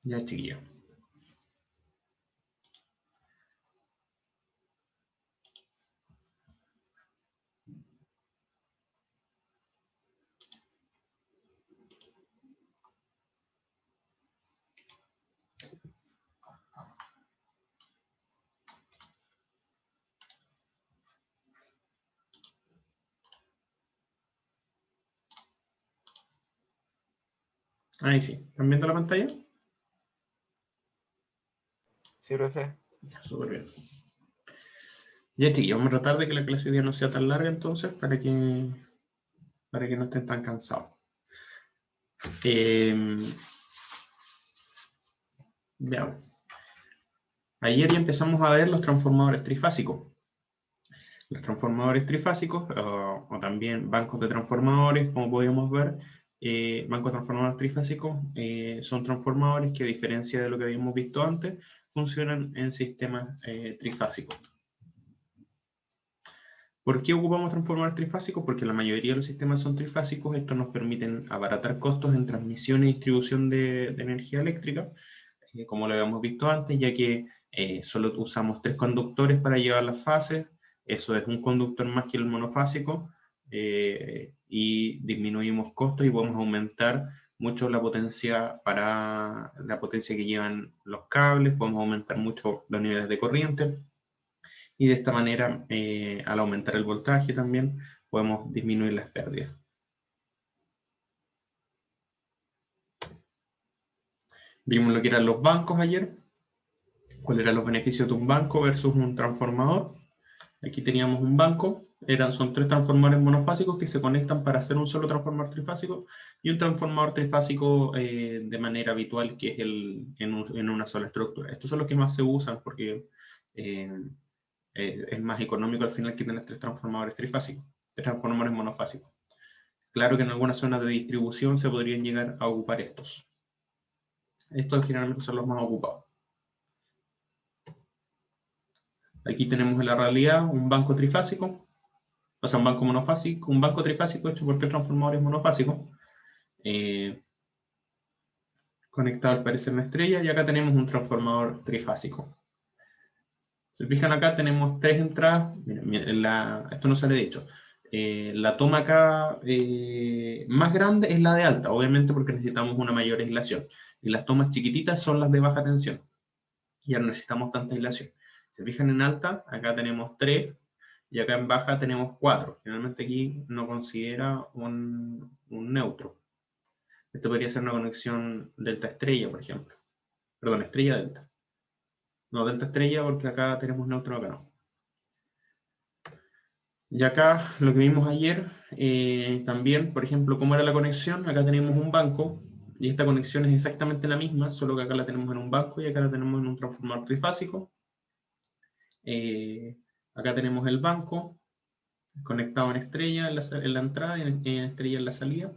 Ya, chiquillo. Ahí sí. ¿Están viendo la pantalla? Sí, profe. Súper bien. Ya, chiquillos, vamos a tratar de que la clase hoy día no sea tan larga entonces, para que no estén tan cansados. Veamos. Ayer ya empezamos a ver los transformadores trifásicos. Los transformadores trifásicos, o también bancos de transformadores, como podemos ver, bancos de transformadores trifásicos son transformadores que, a diferencia de lo que habíamos visto antes, funcionan en sistemas trifásicos. ¿Por qué ocupamos transformadores trifásicos? Porque la mayoría de los sistemas son trifásicos. Estos nos permiten abaratar costos en transmisión y distribución de energía eléctrica, como lo habíamos visto antes, ya que solo usamos 3 conductores para llevar las fases. Eso es un conductor más que el monofásico, y disminuimos costos y podemos aumentar mucho la potencia que llevan los cables, podemos aumentar mucho los niveles de corriente, y de esta manera, al aumentar el voltaje también, podemos disminuir las pérdidas. Vimos lo que eran los bancos ayer, cuáles eran los beneficios de un banco versus un transformador. Aquí teníamos un banco, son 3 transformadores monofásicos que se conectan para hacer un solo transformador trifásico, y un transformador trifásico de manera habitual, que es en una sola estructura. Estos son los que más se usan porque es más económico al final que tener 3 transformadores trifásicos, 3 transformadores monofásicos. Claro que en algunas zonas de distribución se podrían llegar a ocupar estos. Estos generalmente son los más ocupados. Aquí tenemos en la realidad un banco trifásico, o sea, un banco monofásico, un banco trifásico hecho por 3 transformadores monofásicos, conectado al parecer a una estrella, y acá tenemos un transformador trifásico. Se fijan, acá tenemos 3 entradas. Miren, esto no se le he dicho. La toma acá más grande es la de alta, obviamente porque necesitamos una mayor aislación. Y las tomas chiquititas son las de baja tensión. Ya no necesitamos tanta aislación. Se fijan, en alta, acá tenemos 3, y acá en baja tenemos 4. Finalmente aquí no considera un neutro. Esto podría ser una conexión delta-estrella, por ejemplo. Perdón, estrella-delta. No, delta-estrella, porque acá tenemos neutro, acá no. Y acá lo que vimos ayer, también, por ejemplo, cómo era la conexión. Acá tenemos un banco, y esta conexión es exactamente la misma, solo que acá la tenemos en un banco y acá la tenemos en un transformador trifásico. Acá tenemos el banco conectado en estrella en la entrada y en estrella en la salida.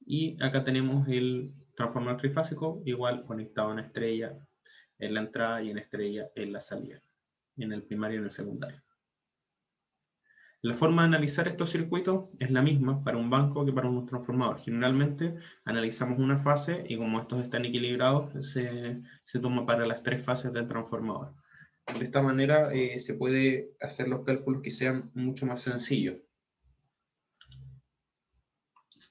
Y acá tenemos el transformador trifásico, igual conectado en estrella en la entrada y en estrella en la salida, en el primario y en el secundario. La forma de analizar estos circuitos es la misma para un banco que para un transformador. Generalmente analizamos una fase, y como estos están equilibrados, se toma para las 3 fases del transformador. De esta manera se puede hacer los cálculos que sean mucho más sencillos.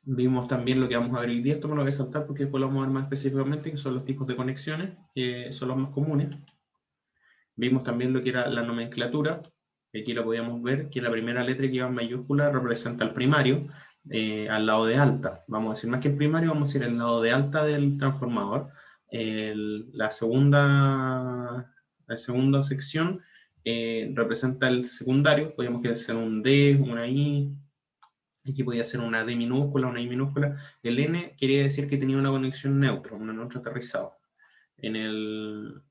Vimos también lo que vamos a ver hoy día. Esto me lo voy a saltar porque después lo vamos a ver más específicamente, que son los tipos de conexiones, que son los más comunes. Vimos también lo que era la nomenclatura. Aquí lo podíamos ver, que la primera letra que iba en mayúscula representa al primario, al lado de alta. Vamos a decir, más que el primario, vamos a decir el lado de alta del transformador. La segunda sección representa el secundario. Podríamos ser un D, una I. Aquí podía ser una D minúscula, una I minúscula. El N quería decir que tenía una conexión neutra, un neutro aterrizado.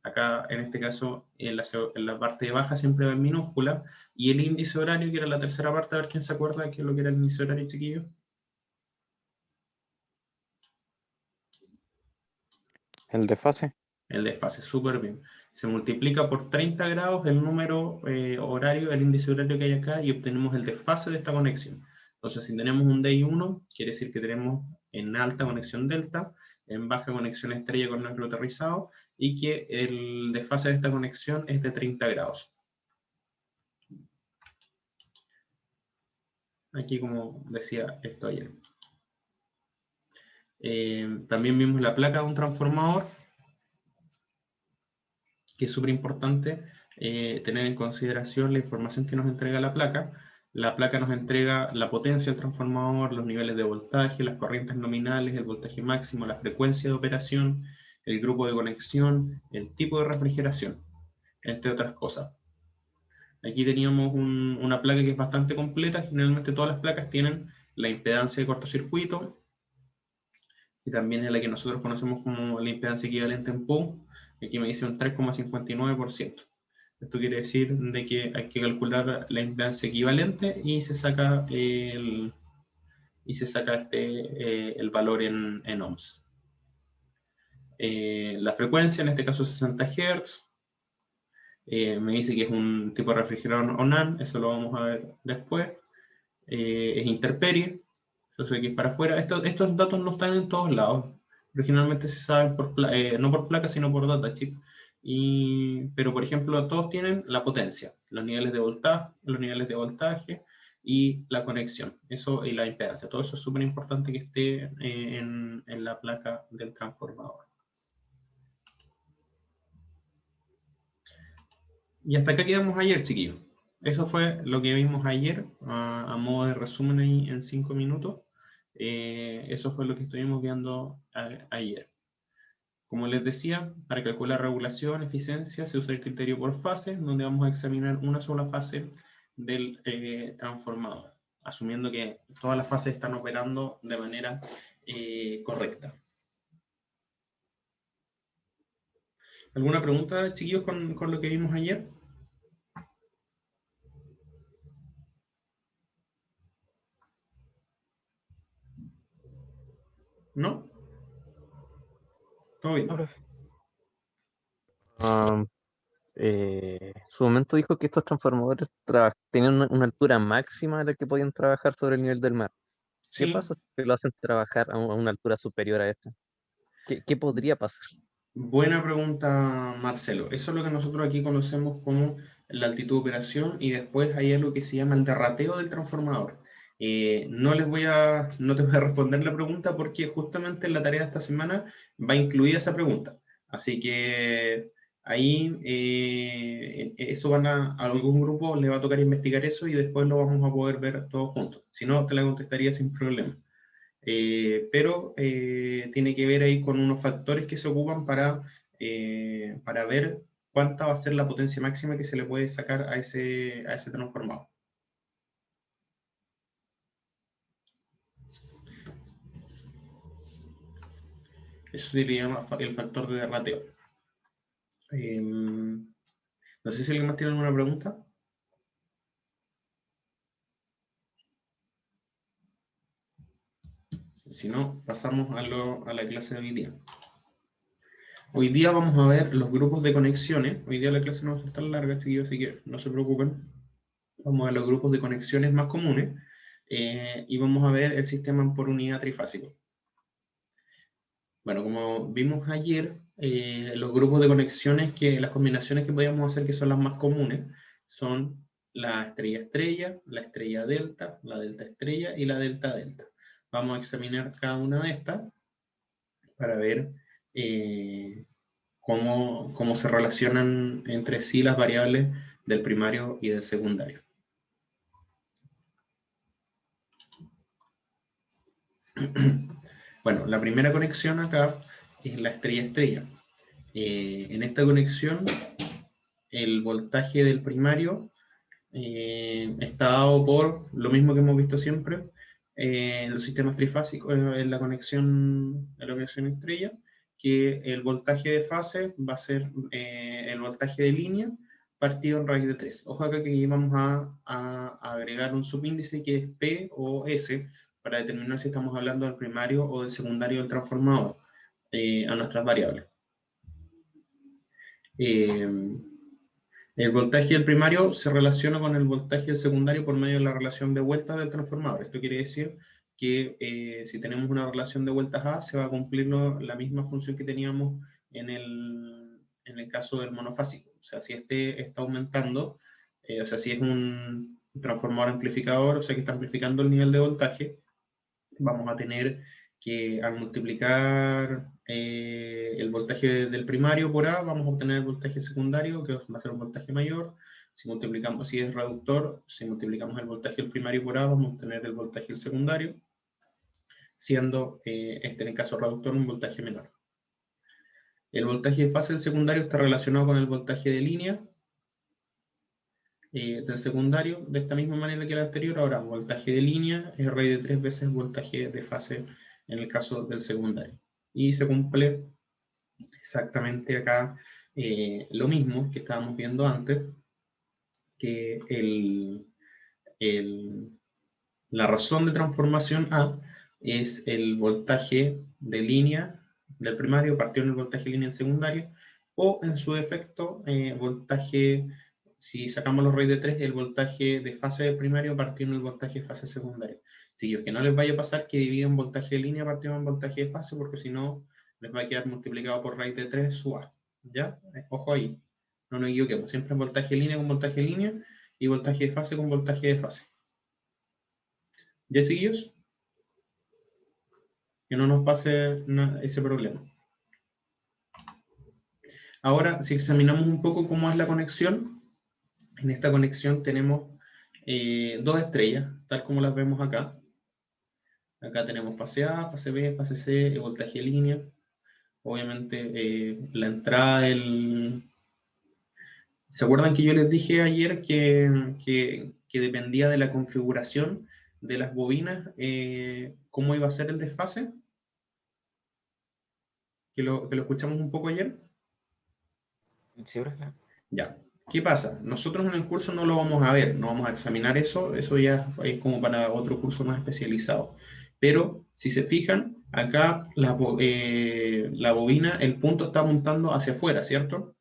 Acá, en este caso, en la parte de baja siempre va en minúscula, y el índice horario, que era la tercera parte, a ver quién se acuerda de qué es lo que era el índice horario, chiquillo. El desfase. El desfase, súper bien. Se multiplica por 30 grados el número horario, el índice horario que hay acá, y obtenemos el desfase de esta conexión. Entonces, si tenemos un D y 1, quiere decir que tenemos en alta conexión delta, en baja conexión estrella con núcleo aterrizado y que el desfase de esta conexión es de 30 grados. Aquí, como decía, esto ayer. También vimos la placa de un transformador, que es súper importante tener en consideración la información que nos entrega la placa. La placa nos entrega la potencia del transformador, los niveles de voltaje, las corrientes nominales, el voltaje máximo, la frecuencia de operación, el grupo de conexión, el tipo de refrigeración, entre otras cosas. Aquí teníamos una placa que es bastante completa. Generalmente todas las placas tienen la impedancia de cortocircuito, y también es la que nosotros conocemos como la impedancia equivalente en POU. Aquí me dice un 3,59%. Esto quiere decir de que hay que calcular la impedancia equivalente y se saca el valor en ohms. La frecuencia, en este caso 60 Hz, me dice que es un tipo de refrigerador ONAN, eso lo vamos a ver después. Es interperie, yo sé que es para afuera. Estos datos no están en todos lados. Originalmente se saben no por placa, sino por datachip. Pero, por ejemplo, todos tienen la potencia, los niveles de voltaje y la conexión, eso y la impedancia. Todo eso es súper importante que esté en la placa del transformador. Y hasta acá quedamos ayer, chiquillos. Eso fue lo que vimos ayer, a modo de resumen ahí en 5 minutos. Eso fue lo que estuvimos viendo ayer. Como les decía, para calcular regulación, eficiencia, se usa el criterio por fase, donde vamos a examinar una sola fase del transformador, asumiendo que todas las fases están operando de manera correcta. ¿Alguna pregunta, chiquillos, con lo que vimos ayer? ¿No? ¿Todo bien? En su momento dijo que estos transformadores tenían una altura máxima a la que podían trabajar sobre el nivel del mar. ¿Qué Sí. pasa si lo hacen trabajar a una altura superior a esta? ¿Qué podría pasar? Buena pregunta, Marcelo. Eso es lo que nosotros aquí conocemos como la altitud de operación, y después hay algo que se llama el derrateo del transformador. No te voy a responder la pregunta porque justamente en la tarea de esta semana va incluida esa pregunta. Así que ahí eso a algún grupo le va a tocar investigar eso y después lo vamos a poder ver todos juntos. Si no, te la contestaría sin problema. Pero tiene que ver ahí con unos factores que se ocupan para ver cuánta va a ser la potencia máxima que se le puede sacar a ese transformador. Eso se le llama el factor de derrateo. No sé si alguien más tiene alguna pregunta. Si no, pasamos a la clase de hoy día. Hoy día vamos a ver los grupos de conexiones. Hoy día la clase no va a ser tan larga, chiquillos, así que no se preocupen. Vamos a ver los grupos de conexiones más comunes y vamos a ver el sistema por unidad trifásico. Bueno, como vimos ayer, los grupos de conexiones, las combinaciones que podíamos hacer que son las más comunes, son la estrella-estrella, la estrella-delta, la delta-estrella y la delta-delta. Vamos a examinar cada una de estas para ver cómo se relacionan entre sí las variables del primario y del secundario. Bueno, la primera conexión acá es la estrella-estrella. En esta conexión, el voltaje del primario está dado por lo mismo que hemos visto siempre en los sistemas trifásicos, en la conexión estrella, que el voltaje de fase va a ser el voltaje de línea partido en raíz de 3. Ojo acá que vamos a agregar un subíndice que es P o S para determinar si estamos hablando del primario o del secundario del transformador a nuestras variables. El voltaje del primario se relaciona con el voltaje del secundario por medio de la relación de vuelta del transformador. Esto quiere decir que si tenemos una relación de vueltas A, se va a cumplir la misma función que teníamos en el caso del monofásico. O sea, si este está aumentando, o sea, si es un transformador amplificador, o sea, que está amplificando el nivel de voltaje, vamos a tener que al multiplicar el voltaje del primario por A, vamos a obtener el voltaje secundario, que va a ser un voltaje mayor. Si multiplicamos, si es reductor, si multiplicamos el voltaje del primario por A, vamos a obtener el voltaje del secundario, siendo este en el caso reductor un voltaje menor. El voltaje de fase del secundario está relacionado con el voltaje de línea del secundario, de esta misma manera que el anterior. Ahora, voltaje de línea es raíz de 3 veces voltaje de fase en el caso del secundario. Y se cumple exactamente acá lo mismo que estábamos viendo antes, que la razón de transformación A es el voltaje de línea del primario partido en el voltaje de línea en secundario, o en su defecto, voltaje, si sacamos los raíz de 3, el voltaje de fase del primario partido en el voltaje de fase secundario. Chicos, que no les vaya a pasar que dividen voltaje de línea partido en voltaje de fase, porque si no, les va a quedar multiplicado por raíz de 3 su A. ¿Ya? Ojo ahí. No nos equivoquemos. Siempre voltaje de línea con voltaje de línea y voltaje de fase con voltaje de fase. ¿Ya, chiquillos? Que no nos pase ese problema. Ahora, si examinamos un poco cómo es la conexión, en esta conexión tenemos dos estrellas, tal como las vemos acá. Acá tenemos fase A, fase B, fase C, el voltaje de línea. Obviamente, la entrada del... ¿Se acuerdan que yo les dije ayer que dependía de la configuración de las bobinas, cómo iba a ser el desfase? Que lo escuchamos un poco ayer. Sí, profe. Ya. ¿Qué pasa? Nosotros en el curso no lo vamos a ver, no vamos a examinar eso ya es como para otro curso más especializado. Pero si se fijan, acá la bobina, el punto está apuntando hacia afuera, ¿cierto?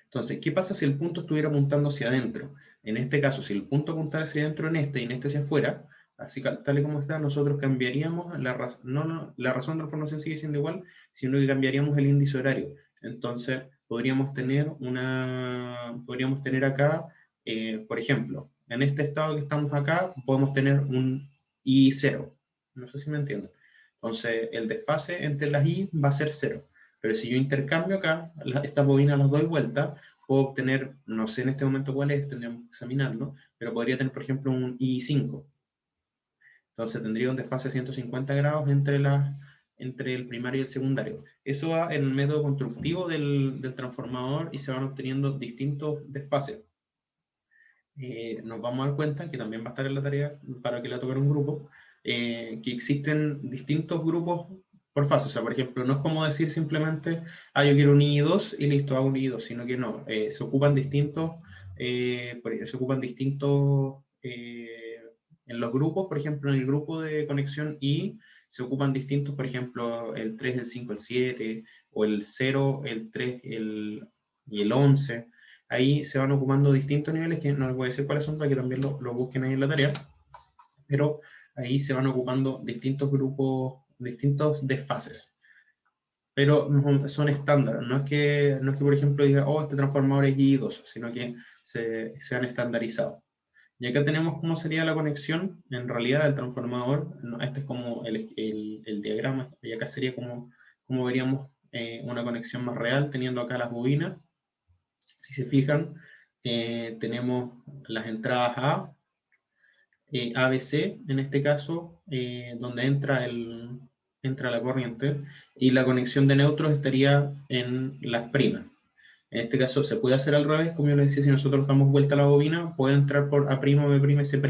Entonces, ¿qué pasa si el punto estuviera apuntando hacia adentro? En este caso, si el punto apuntara hacia adentro en este y en este hacia afuera, así tal y como está, nosotros cambiaríamos la razón de transformación sigue siendo igual, sino que cambiaríamos el índice horario. Entonces, podríamos tener acá, por ejemplo, en este estado que estamos acá, podemos tener un I0. No sé si me entienden. Entonces, el desfase entre las I va a ser 0. Pero si yo intercambio acá, estas bobinas las doy vuelta, puedo obtener, no sé en este momento cuál es, tendríamos que examinarlo, pero podría tener, por ejemplo, un I5. Entonces tendría un desfase de 150 grados entre el primario y el secundario. Eso va en el método constructivo del transformador y se van obteniendo distintos desfases. Nos vamos a dar cuenta, que también va a estar en la tarea para que la toque un grupo, que existen distintos grupos por fase. O sea, por ejemplo, no es como decir simplemente, yo quiero un I2 y listo, hago un I2, sino que no, se ocupan distintos, en los grupos. Por ejemplo, en el grupo de conexión I se ocupan distintos, por ejemplo, el 3, el 5, el 7, o el 0, el 3 y el 11. Ahí se van ocupando distintos niveles, que no les voy a decir cuáles son para que también lo busquen ahí en la tarea, pero ahí se van ocupando distintos grupos, distintos desfases. Pero son estándar, no es que por ejemplo diga, este transformador es I2, sino que se han estandarizado. Y acá tenemos cómo sería la conexión, en realidad, del transformador. Este es como el diagrama, y acá sería como veríamos una conexión más real, teniendo acá las bobinas. Si se fijan, tenemos las entradas A, ABC, en este caso, donde entra la corriente, y la conexión de neutros estaría en las primas. En este caso se puede hacer al revés, como yo les decía, si nosotros damos vuelta a la bobina, puede entrar por A', B', C'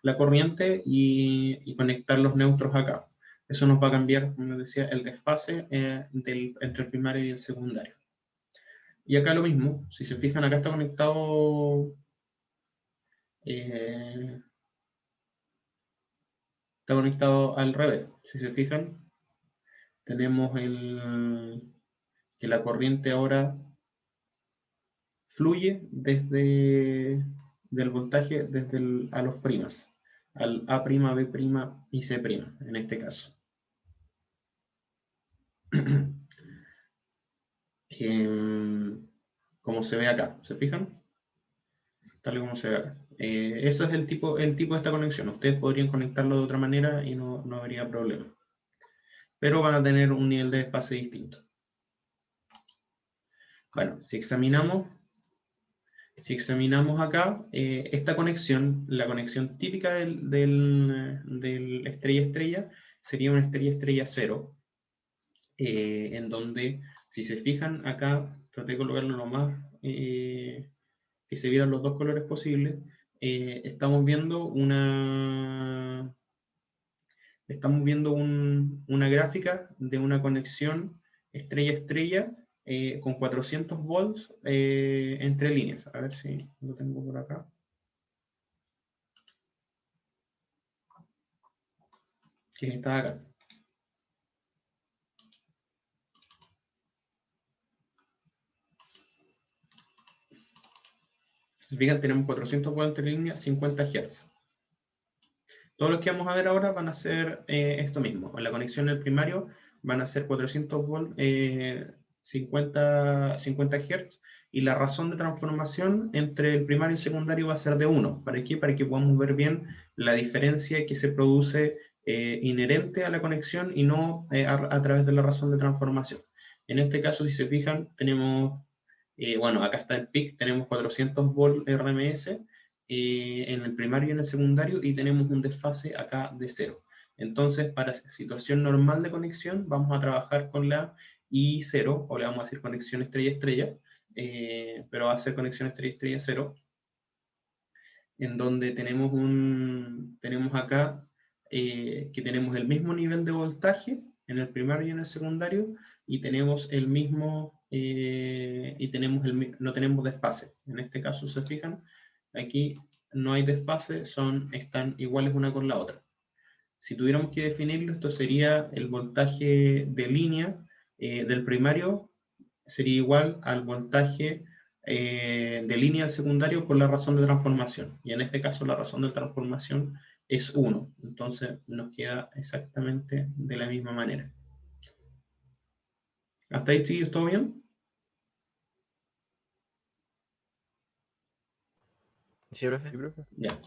la corriente y conectar los neutros acá. Eso nos va a cambiar, como les decía, el desfase entre el primario y el secundario. Y acá lo mismo, si se fijan, acá está conectado al revés. Si se fijan, tenemos que la corriente ahora fluye desde del voltaje a los primas. al A', B' y C' en este caso. Como se ve acá, ¿se fijan? Tal y como se ve acá. Ese es el tipo de esta conexión. Ustedes podrían conectarlo de otra manera y no habría problema. Pero van a tener un nivel de desfase distinto. Bueno, si examinamos acá, esta conexión, la conexión típica del estrella-estrella, sería una estrella-estrella 0, en donde, si se fijan acá, traté de colocarlo lo más que se vieran los dos colores posibles, estamos viendo una una gráfica de una conexión estrella-estrella con 400 volts entre líneas. A ver si lo tengo por acá. Que está acá. Si fijan, tenemos 400 volts entre líneas, 50 Hz. Todos los que vamos a ver ahora van a ser esto mismo. En la conexión del primario van a ser 400 volts, 50 Hz, y la razón de transformación entre el primario y secundario va a ser de 1. ¿Para qué? Para que podamos ver bien la diferencia que se produce inherente a la conexión y no a través de la razón de transformación. En este caso, si se fijan, tenemos, bueno, acá está el PIC, tenemos 400 volts RMS, en el primario y en el secundario, y tenemos un desfase acá de 0. Entonces, para situación normal de conexión, vamos a trabajar con la I0, o le vamos a decir conexión estrella-estrella, pero va a ser conexión estrella-estrella 0, en donde tenemos acá que tenemos el mismo nivel de voltaje en el primario y en el secundario, y tenemos el mismo, no tenemos desfase. En este caso, se fijan, aquí no hay desfase, están iguales una con la otra. Si tuviéramos que definirlo, esto sería el voltaje de línea del primario, sería igual al voltaje de línea del secundario por la razón de transformación. Y en este caso la razón de transformación es 1. Entonces nos queda exactamente de la misma manera. ¿Hasta ahí, chicos, todo bien? Sí, profe. Ya.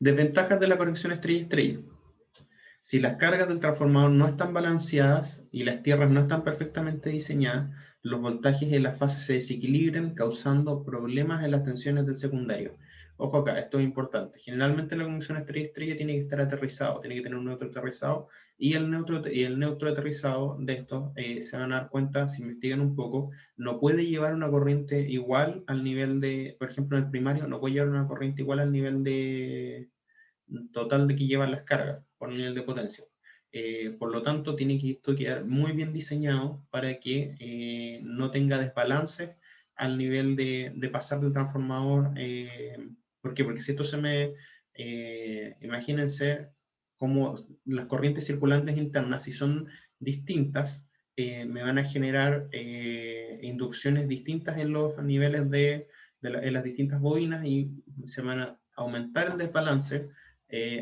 Desventajas de la conexión estrella-estrella. Si las cargas del transformador no están balanceadas y las tierras no están perfectamente diseñadas, los voltajes en las fases se desequilibran, causando problemas en las tensiones del secundario. Ojo acá, esto es importante. Generalmente la conexión estrella-estrella tiene que estar aterrizado, tiene que tener un neutro aterrizado, y el neutro aterrizado de estos, se van a dar cuenta, si investigan un poco, no puede llevar una corriente igual al nivel de, por ejemplo, en el primario, no puede llevar una corriente igual al nivel de total de que llevan las cargas por el nivel de potencia. Por lo tanto, tiene que esto quedar muy bien diseñado para que no tenga desbalance al nivel de pasar del transformador. ¿Por qué? Porque si esto imagínense cómo las corrientes circulantes internas, si son distintas, me van a generar inducciones distintas en los niveles en las distintas bobinas, y se van a aumentar el desbalance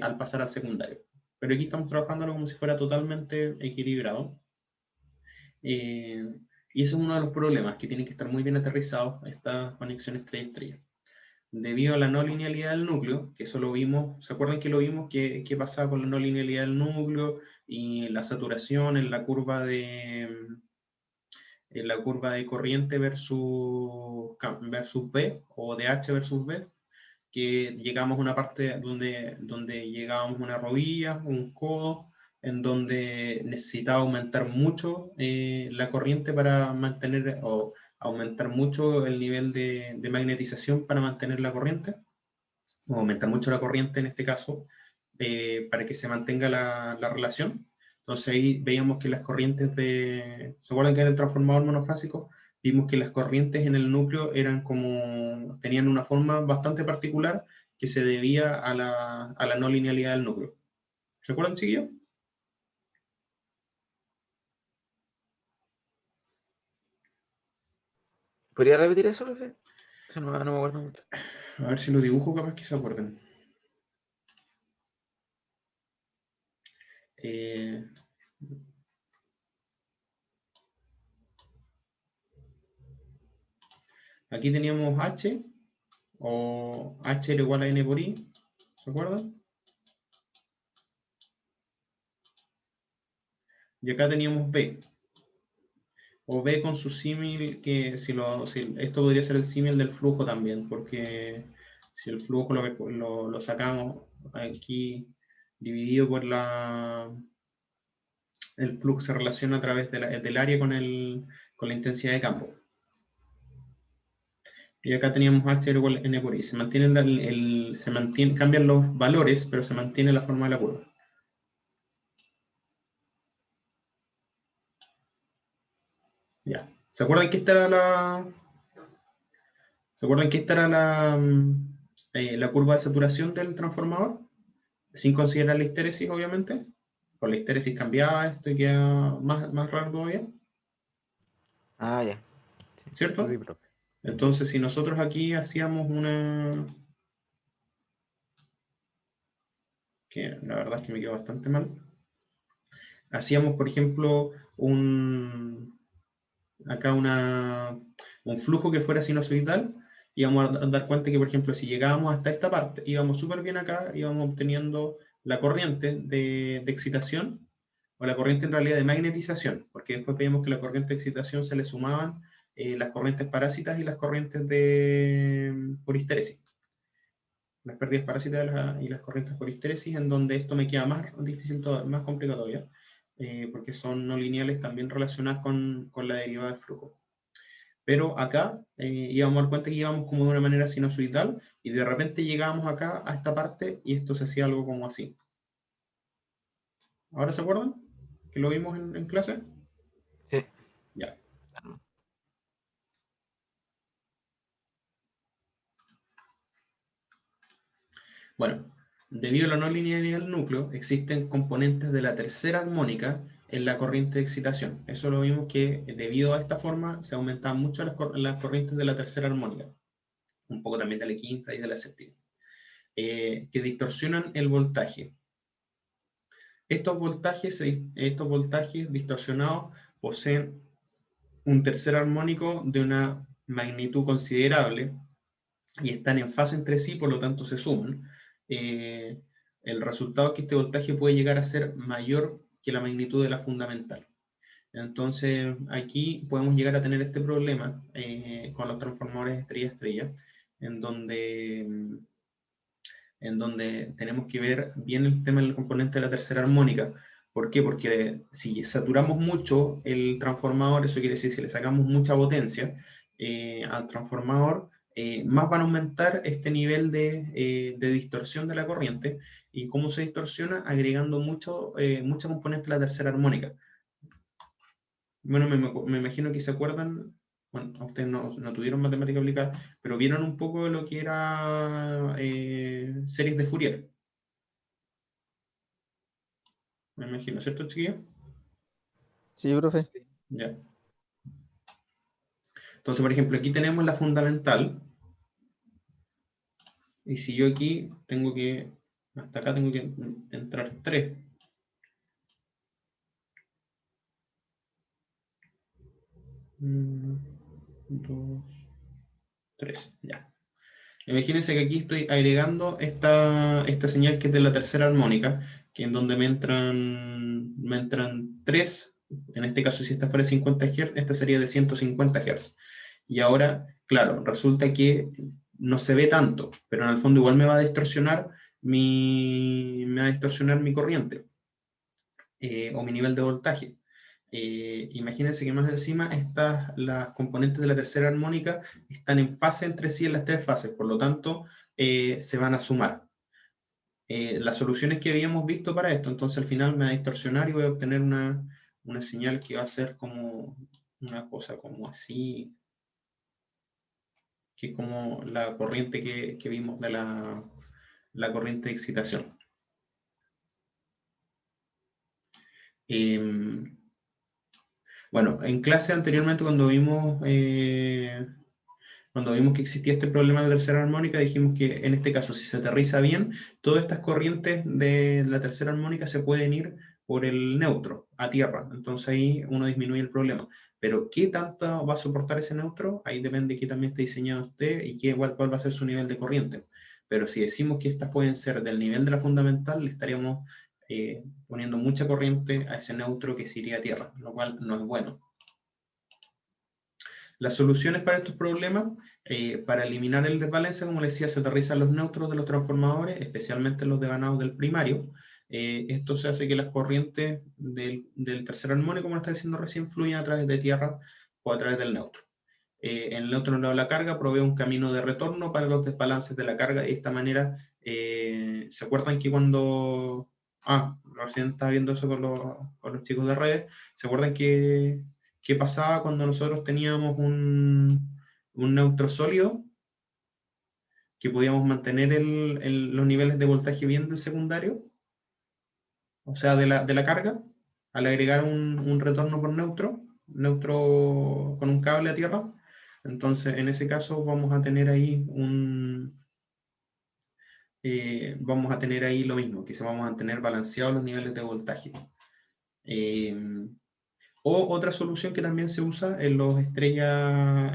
al pasar al secundario. Pero aquí estamos trabajando como si fuera totalmente equilibrado. Y eso es uno de los problemas, que tienen que estar muy bien aterrizados estas conexiones estrella-estrella. Debido a la no linealidad del núcleo, que eso lo vimos, ¿se acuerdan que lo vimos? ¿Qué pasaba con la no linealidad del núcleo y la saturación en la curva de corriente versus B, o de H versus B? Que llegamos a una parte donde llegábamos a una rodilla, un codo, en donde necesitaba aumentar mucho la corriente para mantener, o aumentar mucho el nivel de magnetización para mantener la corriente, o aumentar mucho la corriente en este caso, para que se mantenga la relación. Entonces ahí veíamos que las corrientes ¿se acuerdan que en el transformador monofásico vimos que las corrientes en el núcleo tenían una forma bastante particular que se debía a la no linealidad del núcleo? ¿Se acuerdan, chiquillos? ¿Podría repetir eso, profe? Eso no me acuerdo mucho. A ver si lo dibujo, capaz que se acuerden. Aquí teníamos H, o H era igual a N por I, ¿se acuerdan? Y acá teníamos B, o B con su símil, que si esto podría ser el símil del flujo también, porque si el flujo lo sacamos aquí dividido por el flujo se relaciona a través del área con la intensidad de campo. Y acá teníamos H igual a N por I. Se mantiene, cambian los valores, pero se mantiene la forma de la curva. Ya. ¿Se acuerdan que esta era la curva de saturación del transformador? Sin considerar la histéresis, obviamente. Con la histéresis cambiaba esto y queda más raro todavía. Ah, ya. ¿Cierto? Sí, profe. Entonces, si nosotros aquí hacíamos que la verdad es que me quedó bastante mal. Hacíamos, por ejemplo, un flujo que fuera sinusoidal, íbamos a dar cuenta que, por ejemplo, si llegábamos hasta esta parte, íbamos súper bien acá, íbamos obteniendo la corriente de excitación, o la corriente en realidad de magnetización, porque después veíamos que la corriente de excitación se le sumaban las corrientes parásitas y las corrientes por histéresis. Las pérdidas parásitas y las corrientes por histéresis, en donde esto me queda más difícil, más complicado todavía, porque son no lineales también relacionadas con la derivada del flujo. Pero acá íbamos a dar cuenta que íbamos como de una manera sinusoidal, y de repente llegábamos acá a esta parte y esto se hacía algo como así. ¿Ahora se acuerdan? ¿Que lo vimos en clase? Sí. Ya. Bueno, debido a la no linealidad del núcleo, existen componentes de la tercera armónica en la corriente de excitación. Eso lo vimos que debido a esta forma se aumentan mucho las corrientes de la tercera armónica, un poco también de la quinta y de la séptima, que distorsionan el voltaje. Estos voltajes distorsionados poseen un tercer armónico de una magnitud considerable y están en fase entre sí, por lo tanto se suman. El resultado es que este voltaje puede llegar a ser mayor que la magnitud de la fundamental. Entonces aquí podemos llegar a tener este problema con los transformadores estrella-estrella, en donde tenemos que ver bien el tema del componente de la tercera armónica. ¿Por qué? Porque si saturamos mucho el transformador, eso quiere decir si le sacamos mucha potencia al transformador, más van a aumentar este nivel de distorsión de la corriente. ¿Y cómo se distorsiona? Agregando mucha componente de la tercera armónica. Bueno, me imagino que se acuerdan, bueno, ustedes no tuvieron matemática aplicada, pero vieron un poco de lo que era series de Fourier. Me imagino, ¿cierto, chiquillos? Sí, profe. Ya. Entonces, por ejemplo, aquí tenemos la fundamental. Y si yo aquí hasta acá tengo que entrar 3. Dos, 3, ya. Imagínense que aquí estoy agregando esta señal que es de la tercera armónica, que en donde me entran 3, en este caso si esta fuera de 50 Hz, esta sería de 150 Hz. Y ahora, claro, resulta que no se ve tanto, pero en el fondo igual me va a distorsionar mi corriente o mi nivel de voltaje. Imagínense que más encima las componentes de la tercera armónica están en fase entre sí en las 3 fases, por lo tanto se van a sumar. Las soluciones que habíamos visto para esto, entonces al final me va a distorsionar y voy a obtener una señal que va a ser como una cosa como así, que es como la corriente que vimos de la corriente de excitación. Bueno, en clase anteriormente cuando vimos que existía este problema de tercera armónica, dijimos que en este caso, si se aterriza bien, todas estas corrientes de la tercera armónica se pueden ir por el neutro a tierra. Entonces ahí uno disminuye el problema. Pero ¿qué tanto va a soportar ese neutro? Ahí depende de qué también esté diseñado usted y cuál va a ser su nivel de corriente. Pero si decimos que estas pueden ser del nivel de la fundamental, le estaríamos poniendo mucha corriente a ese neutro que se iría a tierra, lo cual no es bueno. Las soluciones para estos problemas, para eliminar el desbalance, como les decía, se aterrizan los neutros de los transformadores, especialmente los devanados del primario. Esto se hace que las corrientes del tercer armónico, como está diciendo recién, fluyan a través de tierra o a través del neutro. El neutro en lado de la carga provee un camino de retorno para los desbalances de la carga, y de esta manera, ¿se acuerdan que cuando... recién estaba viendo eso con los chicos de redes, ¿se acuerdan que qué pasaba cuando nosotros teníamos un neutro sólido? Que podíamos mantener los niveles de voltaje bien del secundario, o sea, de la carga, al agregar un retorno por neutro con un cable a tierra. Entonces, en ese caso vamos a tener ahí lo mismo, que se vamos a mantener balanceados los niveles de voltaje. O otra solución que también se usa en los estrella,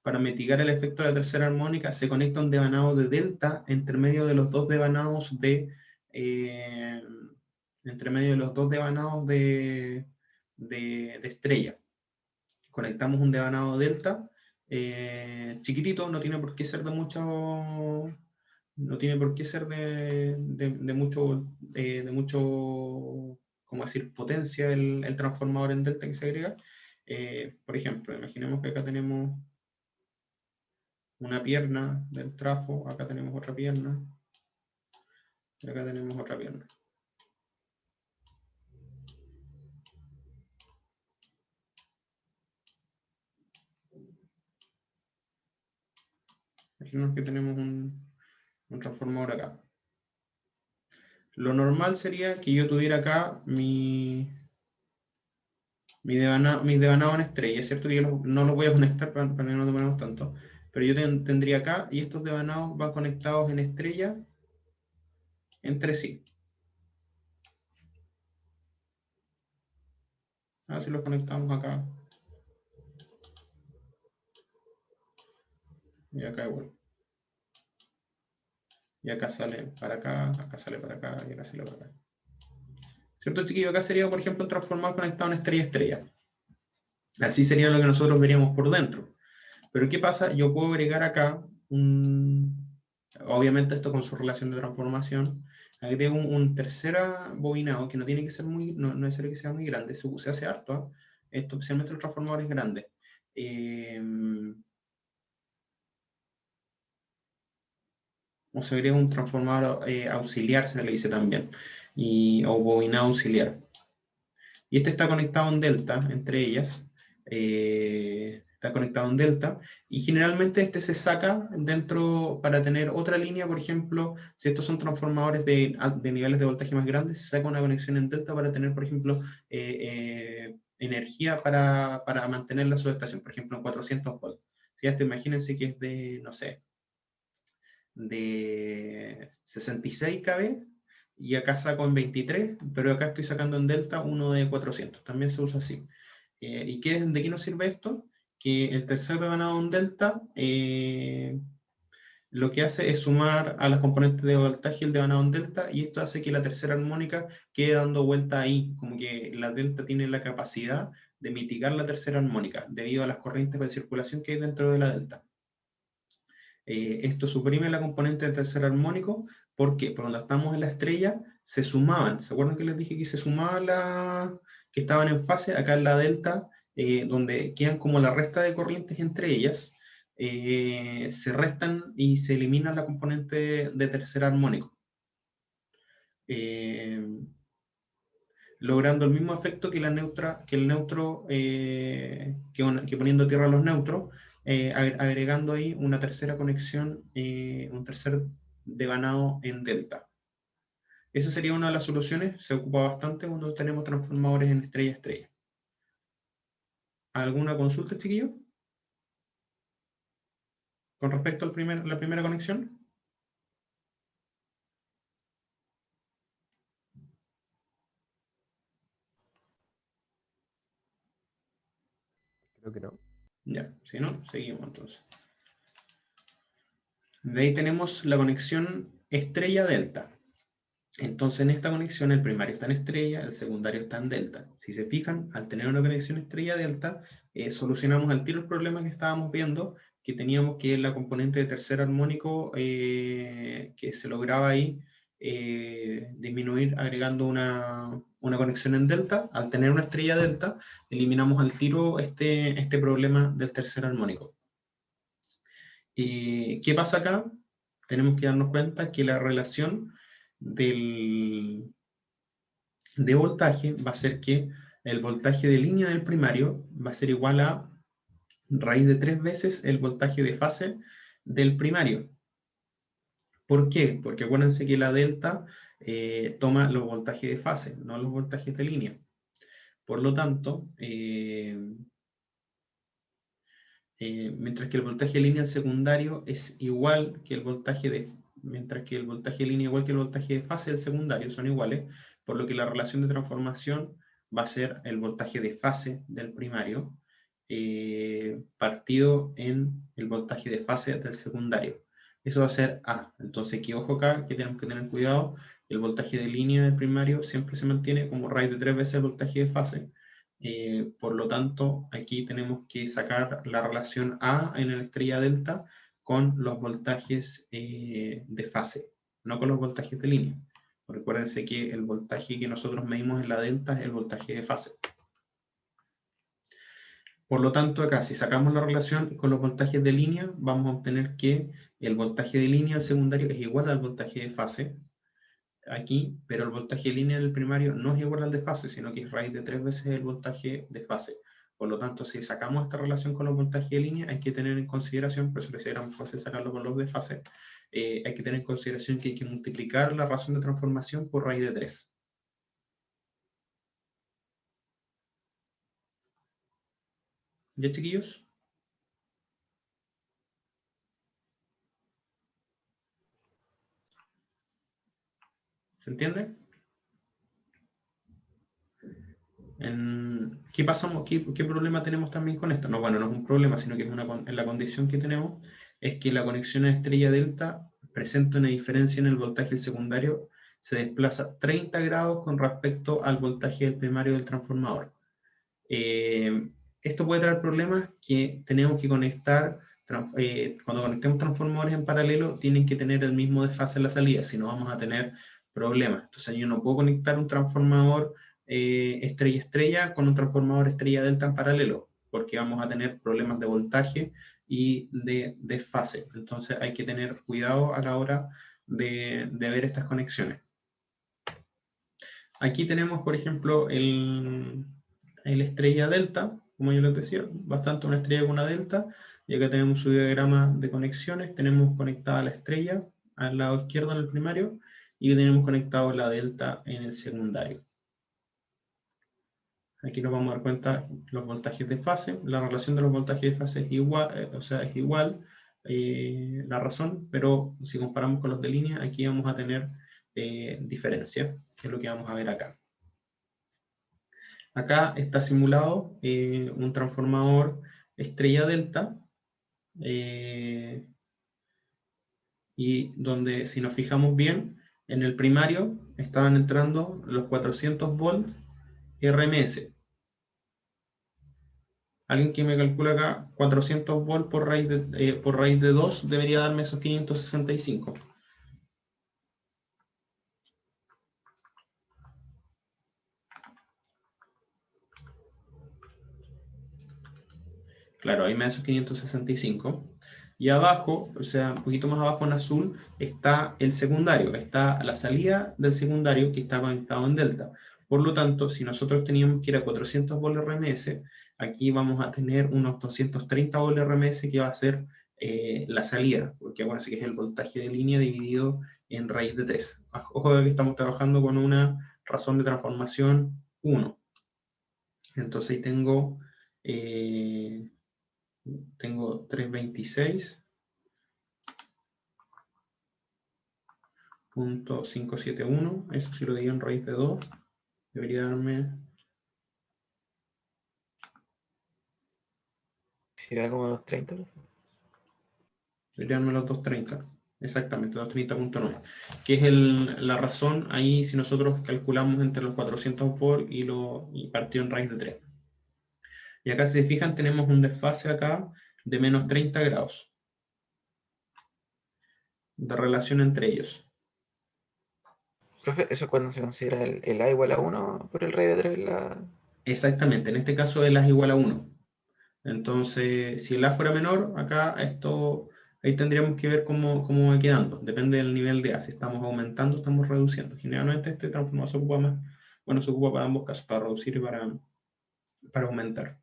para mitigar el efecto de la tercera armónica, se conecta un devanado de delta entre medio de los dos devanados de estrella. Conectamos un devanado delta chiquitito, no tiene por qué ser de mucho, ¿cómo decir?, potencia el transformador en delta que se agrega. Por ejemplo, imaginemos que acá tenemos una pierna del trafo, acá tenemos otra pierna, y acá tenemos otra pierna. Imaginemos que tenemos un transformador acá. Lo normal sería que yo tuviera acá mis devanados en estrella, es cierto que yo no los voy a conectar para que no demoremos tanto, pero yo tendría acá, y estos devanados van conectados en estrella entre sí. Así los conectamos acá. Y acá igual. Y acá sale para acá sale para acá, y acá sale para acá. ¿Cierto, chiquillo? Acá sería, por ejemplo, un transformador conectado en estrella-estrella. Así sería lo que nosotros veríamos por dentro. Pero ¿qué pasa? Yo puedo agregar acá obviamente esto con su relación de transformación, agrego un tercer bobinado que no tiene que ser no es necesario que sea muy grande, se hace harto, esto especialmente los transformadores grandes. O se agrega un transformador auxiliar, se le dice también, o bobinado auxiliar. Y este está conectado en delta, entre ellas. Está conectado en delta, y generalmente este se saca dentro para tener otra línea. Por ejemplo, si estos son transformadores de niveles de voltaje más grandes, se saca una conexión en delta para tener, por ejemplo, energía para mantener la subestación, por ejemplo, en 400 volts. Si esto, imagínense que es de, no sé, de 66 kV, y acá saco en 23, pero acá estoy sacando en delta uno de 400, también se usa así. ¿Y de qué nos sirve esto? Que el tercer devanado en delta lo que hace es sumar a las componentes de voltaje el devanado en delta, y esto hace que la tercera armónica quede dando vuelta ahí, como que la delta tiene la capacidad de mitigar la tercera armónica debido a las corrientes de circulación que hay dentro de la delta. Esto suprime la componente de tercer armónico. ¿Por qué? Porque cuando estamos en la estrella se sumaban. ¿Se acuerdan que les dije que se sumaban que estaban en fase? Acá en la delta, donde quedan como la resta de corrientes entre ellas, se restan y se elimina la componente de tercer armónico. Logrando el mismo efecto que que poniendo tierra a los neutros, agregando ahí una tercera conexión, un tercer devanado en delta. Esa sería una de las soluciones, se ocupa bastante cuando tenemos transformadores en estrella-estrella. ¿Alguna consulta, chiquillo? Con respecto a la primera conexión. Creo que no. Ya, si no, seguimos entonces. De ahí tenemos la conexión estrella-delta. Entonces en esta conexión el primario está en estrella, el secundario está en delta. Si se fijan, al tener una conexión estrella-delta, solucionamos al tiro el problema que estábamos viendo, que teníamos que la componente de tercer armónico que se lograba ahí disminuir agregando una conexión en delta. Al tener una estrella delta, eliminamos al tiro este problema del tercer armónico. ¿Qué pasa acá? Tenemos que darnos cuenta que la relación de voltaje va a ser que el voltaje de línea del primario va a ser igual a raíz de 3 veces el voltaje de fase del primario. ¿Por qué? Porque acuérdense que la delta toma los voltajes de fase, no los voltajes de línea. Por lo tanto, mientras que el voltaje de línea secundario es igual que el voltaje de, mientras que el voltaje de línea igual que el voltaje de fase del secundario son iguales, por lo que la relación de transformación va a ser el voltaje de fase del primario partido en el voltaje de fase del secundario. Eso va a ser A. Entonces aquí ojo acá que tenemos que tener cuidado, el voltaje de línea del primario siempre se mantiene como raíz de 3 veces el voltaje de fase. Por lo tanto, aquí tenemos que sacar la relación A en la estrella delta con los voltajes de fase, no con los voltajes de línea. Recuérdense que el voltaje que nosotros medimos en la delta es el voltaje de fase. Por lo tanto, acá, si sacamos la relación con los voltajes de línea, vamos a obtener que el voltaje de línea secundario es igual al voltaje de fase, aquí, pero el voltaje de línea del primario no es igual al de fase, sino que es raíz de 3 veces el voltaje de fase. Por lo tanto, si sacamos esta relación con los voltajes de línea, hay que tener en consideración, por eso les era más fácil sacarlo con los de fase, hay que tener en consideración que hay que multiplicar la razón de transformación por raíz de 3. ¿Ya, chiquillos? ¿Se entiende? ¿Qué problema tenemos también con esto? No, bueno, no es un problema, sino que es la condición que tenemos es que la conexión a estrella delta presenta una diferencia en el voltaje secundario, se desplaza 30 grados con respecto al voltaje del primario del transformador. Esto puede traer problemas que tenemos que conectar, cuando conectemos transformadores en paralelo, tienen que tener el mismo desfase en la salida, si no vamos a tener problemas. Entonces yo no puedo conectar un transformador estrella-estrella con un transformador estrella-delta en paralelo, porque vamos a tener problemas de voltaje y de desfase. Entonces hay que tener cuidado a la hora de ver estas conexiones. Aquí tenemos, por ejemplo, el estrella delta, como yo les decía, bastante una estrella con una delta, y acá tenemos su diagrama de conexiones, tenemos conectada la estrella al lado izquierdo en el primario, y tenemos conectado la delta en el secundario. Aquí nos vamos a dar cuenta los voltajes de fase, la relación de los voltajes de fase es igual, es igual la razón, pero si comparamos con los de línea, aquí vamos a tener diferencia, que es lo que vamos a ver acá. Acá está simulado un transformador estrella delta, y donde si nos fijamos bien, en el primario estaban entrando los 400 volts RMS. Alguien que me calcula acá 400 volts por raíz de 2 debería darme esos 565. Claro, ahí me da esos 565. Y abajo, o sea, un poquito más abajo en azul, está el secundario, está la salida del secundario que está conectado en delta. Por lo tanto, si nosotros teníamos que ir a 400 volts RMS, aquí vamos a tener unos 230 volts RMS que va a ser la salida, porque acuérdense que es el voltaje de línea dividido en raíz de 3. Ojo de que estamos trabajando con una razón de transformación 1. Entonces ahí tengo 326.571, eso si lo digo en raíz de 2, debería darme Sí, da como 230, profe. Serían los 230. Exactamente, 230.9. Que es la razón ahí si nosotros calculamos entre los 400 por y partido en raíz de 3. Y acá, si se fijan, tenemos un desfase acá de menos 30 grados de relación entre ellos. Profe, ¿eso es cuando se considera el A igual a 1 por el raíz de 3? Exactamente, en este caso el A es igual a 1. Entonces, si el A fuera menor, acá ahí tendríamos que ver cómo va quedando. Depende del nivel de A. Si estamos aumentando, estamos reduciendo. Generalmente este transformador se ocupa más, bueno, se ocupa para ambos casos, para reducir y para aumentar.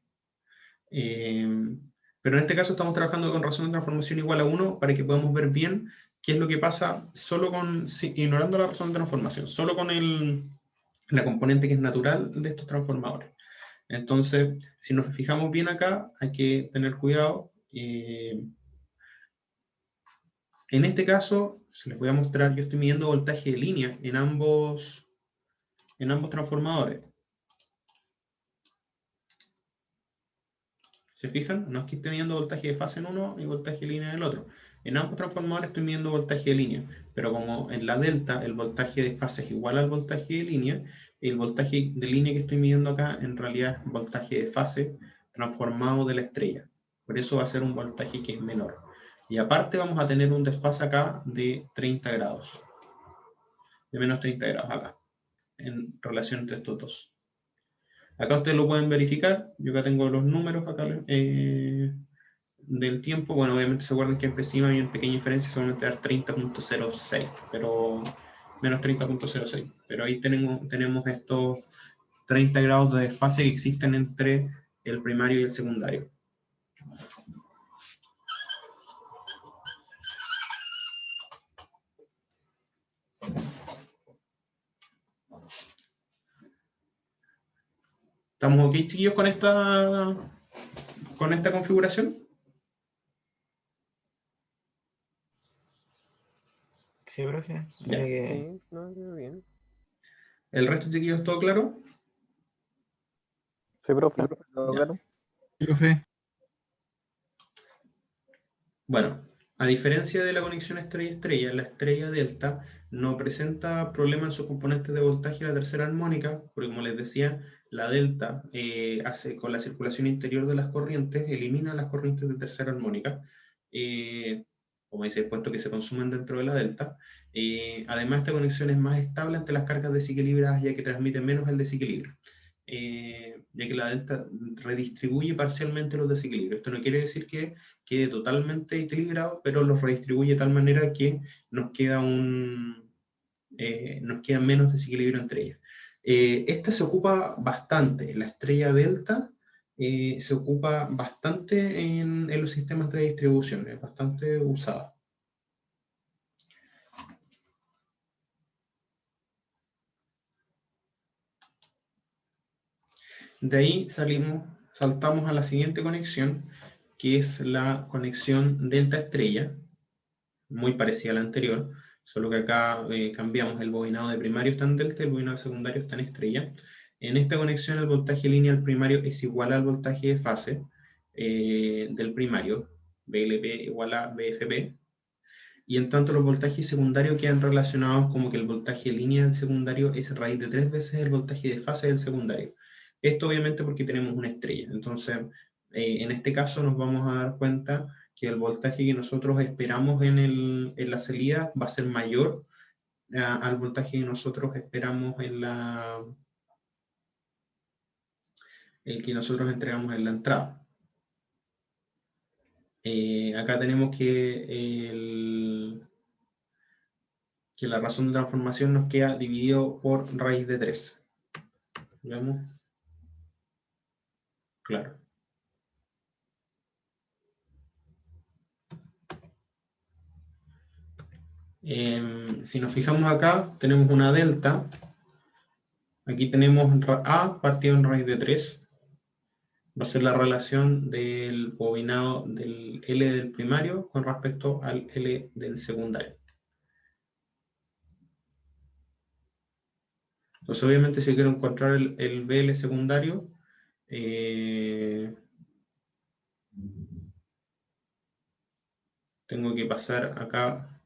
Pero en este caso estamos trabajando con razón de transformación igual a 1 para que podamos ver bien qué es lo que pasa solo ignorando la razón de transformación, solo con la componente que es natural de estos transformadores. Entonces, si nos fijamos bien acá, hay que tener cuidado. En este caso, se les voy a mostrar, yo estoy midiendo voltaje de línea en ambos transformadores. ¿Se fijan? No es que esté midiendo voltaje de fase en uno y voltaje de línea en el otro. En ambos transformadores estoy midiendo voltaje de línea, pero como en la delta el voltaje de fase es igual al voltaje de línea, el voltaje de línea que estoy midiendo acá en realidad es voltaje de fase transformado de la estrella. Por eso va a ser un voltaje que es menor. Y aparte vamos a tener un desfase acá de 30 grados. De menos 30 grados acá, en relación entre estos dos. Acá ustedes lo pueden verificar. Yo acá tengo los números acá del tiempo. Bueno, obviamente se acuerdan que en PECIMA hay una pequeña diferencia, solamente dar 30.06, pero menos 30.06. Pero ahí tenemos estos 30 grados de desfase que existen entre el primario y el secundario. ¿Estamos ok, chiquillos, con esta configuración? Sí, profe. Ya. Sí, no, creo bien. ¿El resto, chiquillos, todo claro? Sí, profe, Ya. ¿todo claro? Profe, Bueno, a diferencia de la conexión estrella-estrella, la estrella delta no presenta problema en sus componentes de voltaje de la tercera armónica, porque como les decía, la delta hace con la circulación interior de las corrientes, elimina las corrientes de tercera armónica, como dice, puesto que se consumen dentro de la delta. Además, esta conexión es más estable ante las cargas desequilibradas, ya que transmite menos el desequilibrio. Ya que la delta redistribuye parcialmente los desequilibrios. Esto no quiere decir que quede totalmente equilibrado, pero los redistribuye de tal manera que nos queda menos desequilibrio entre ellas. Esta se ocupa bastante, la estrella delta se ocupa bastante en los sistemas de distribución, es bastante usada. De ahí saltamos a la siguiente conexión, que es la conexión delta estrella, muy parecida a la anterior, solo que acá cambiamos el bobinado de primario está en delta y el bobinado de secundario está en estrella. En esta conexión el voltaje lineal primario es igual al voltaje de fase del primario, VLP igual a VFP, y en tanto los voltajes secundarios quedan relacionados como que el voltaje lineal del secundario es raíz de 3 veces el voltaje de fase del secundario. Esto obviamente porque tenemos una estrella. Entonces, en este caso nos vamos a dar cuenta que el voltaje que nosotros esperamos en la salida va a ser mayor al voltaje que nosotros esperamos el que nosotros entregamos en la entrada. Acá tenemos que la razón de transformación nos queda dividido por raíz de 3. ¿Vemos? Claro. Si nos fijamos acá, tenemos una delta. Aquí tenemos A partido en raíz de 3. Va a ser la relación del bobinado del L del primario con respecto al L del secundario. Entonces, obviamente, si quiero encontrar el BL secundario, tengo que pasar acá,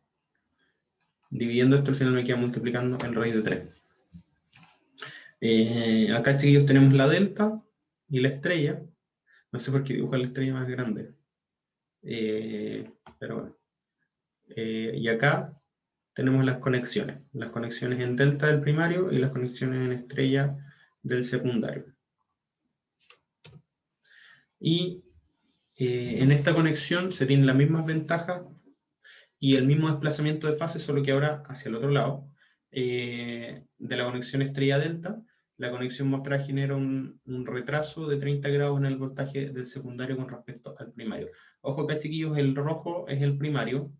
dividiendo esto, al final me queda multiplicando en raíz de 3. Acá, chiquillos, tenemos la delta y la estrella. No sé por qué dibujar la estrella más grande. Pero bueno. Y acá tenemos las conexiones en delta del primario y las conexiones en estrella del secundario. Y en esta conexión se tienen las mismas ventajas y el mismo desplazamiento de fase, solo que ahora hacia el otro lado, de la conexión estrella-delta. La conexión mostrada genera un retraso de 30 grados en el voltaje del secundario con respecto al primario. Ojo acá, chiquillos, el rojo es el primario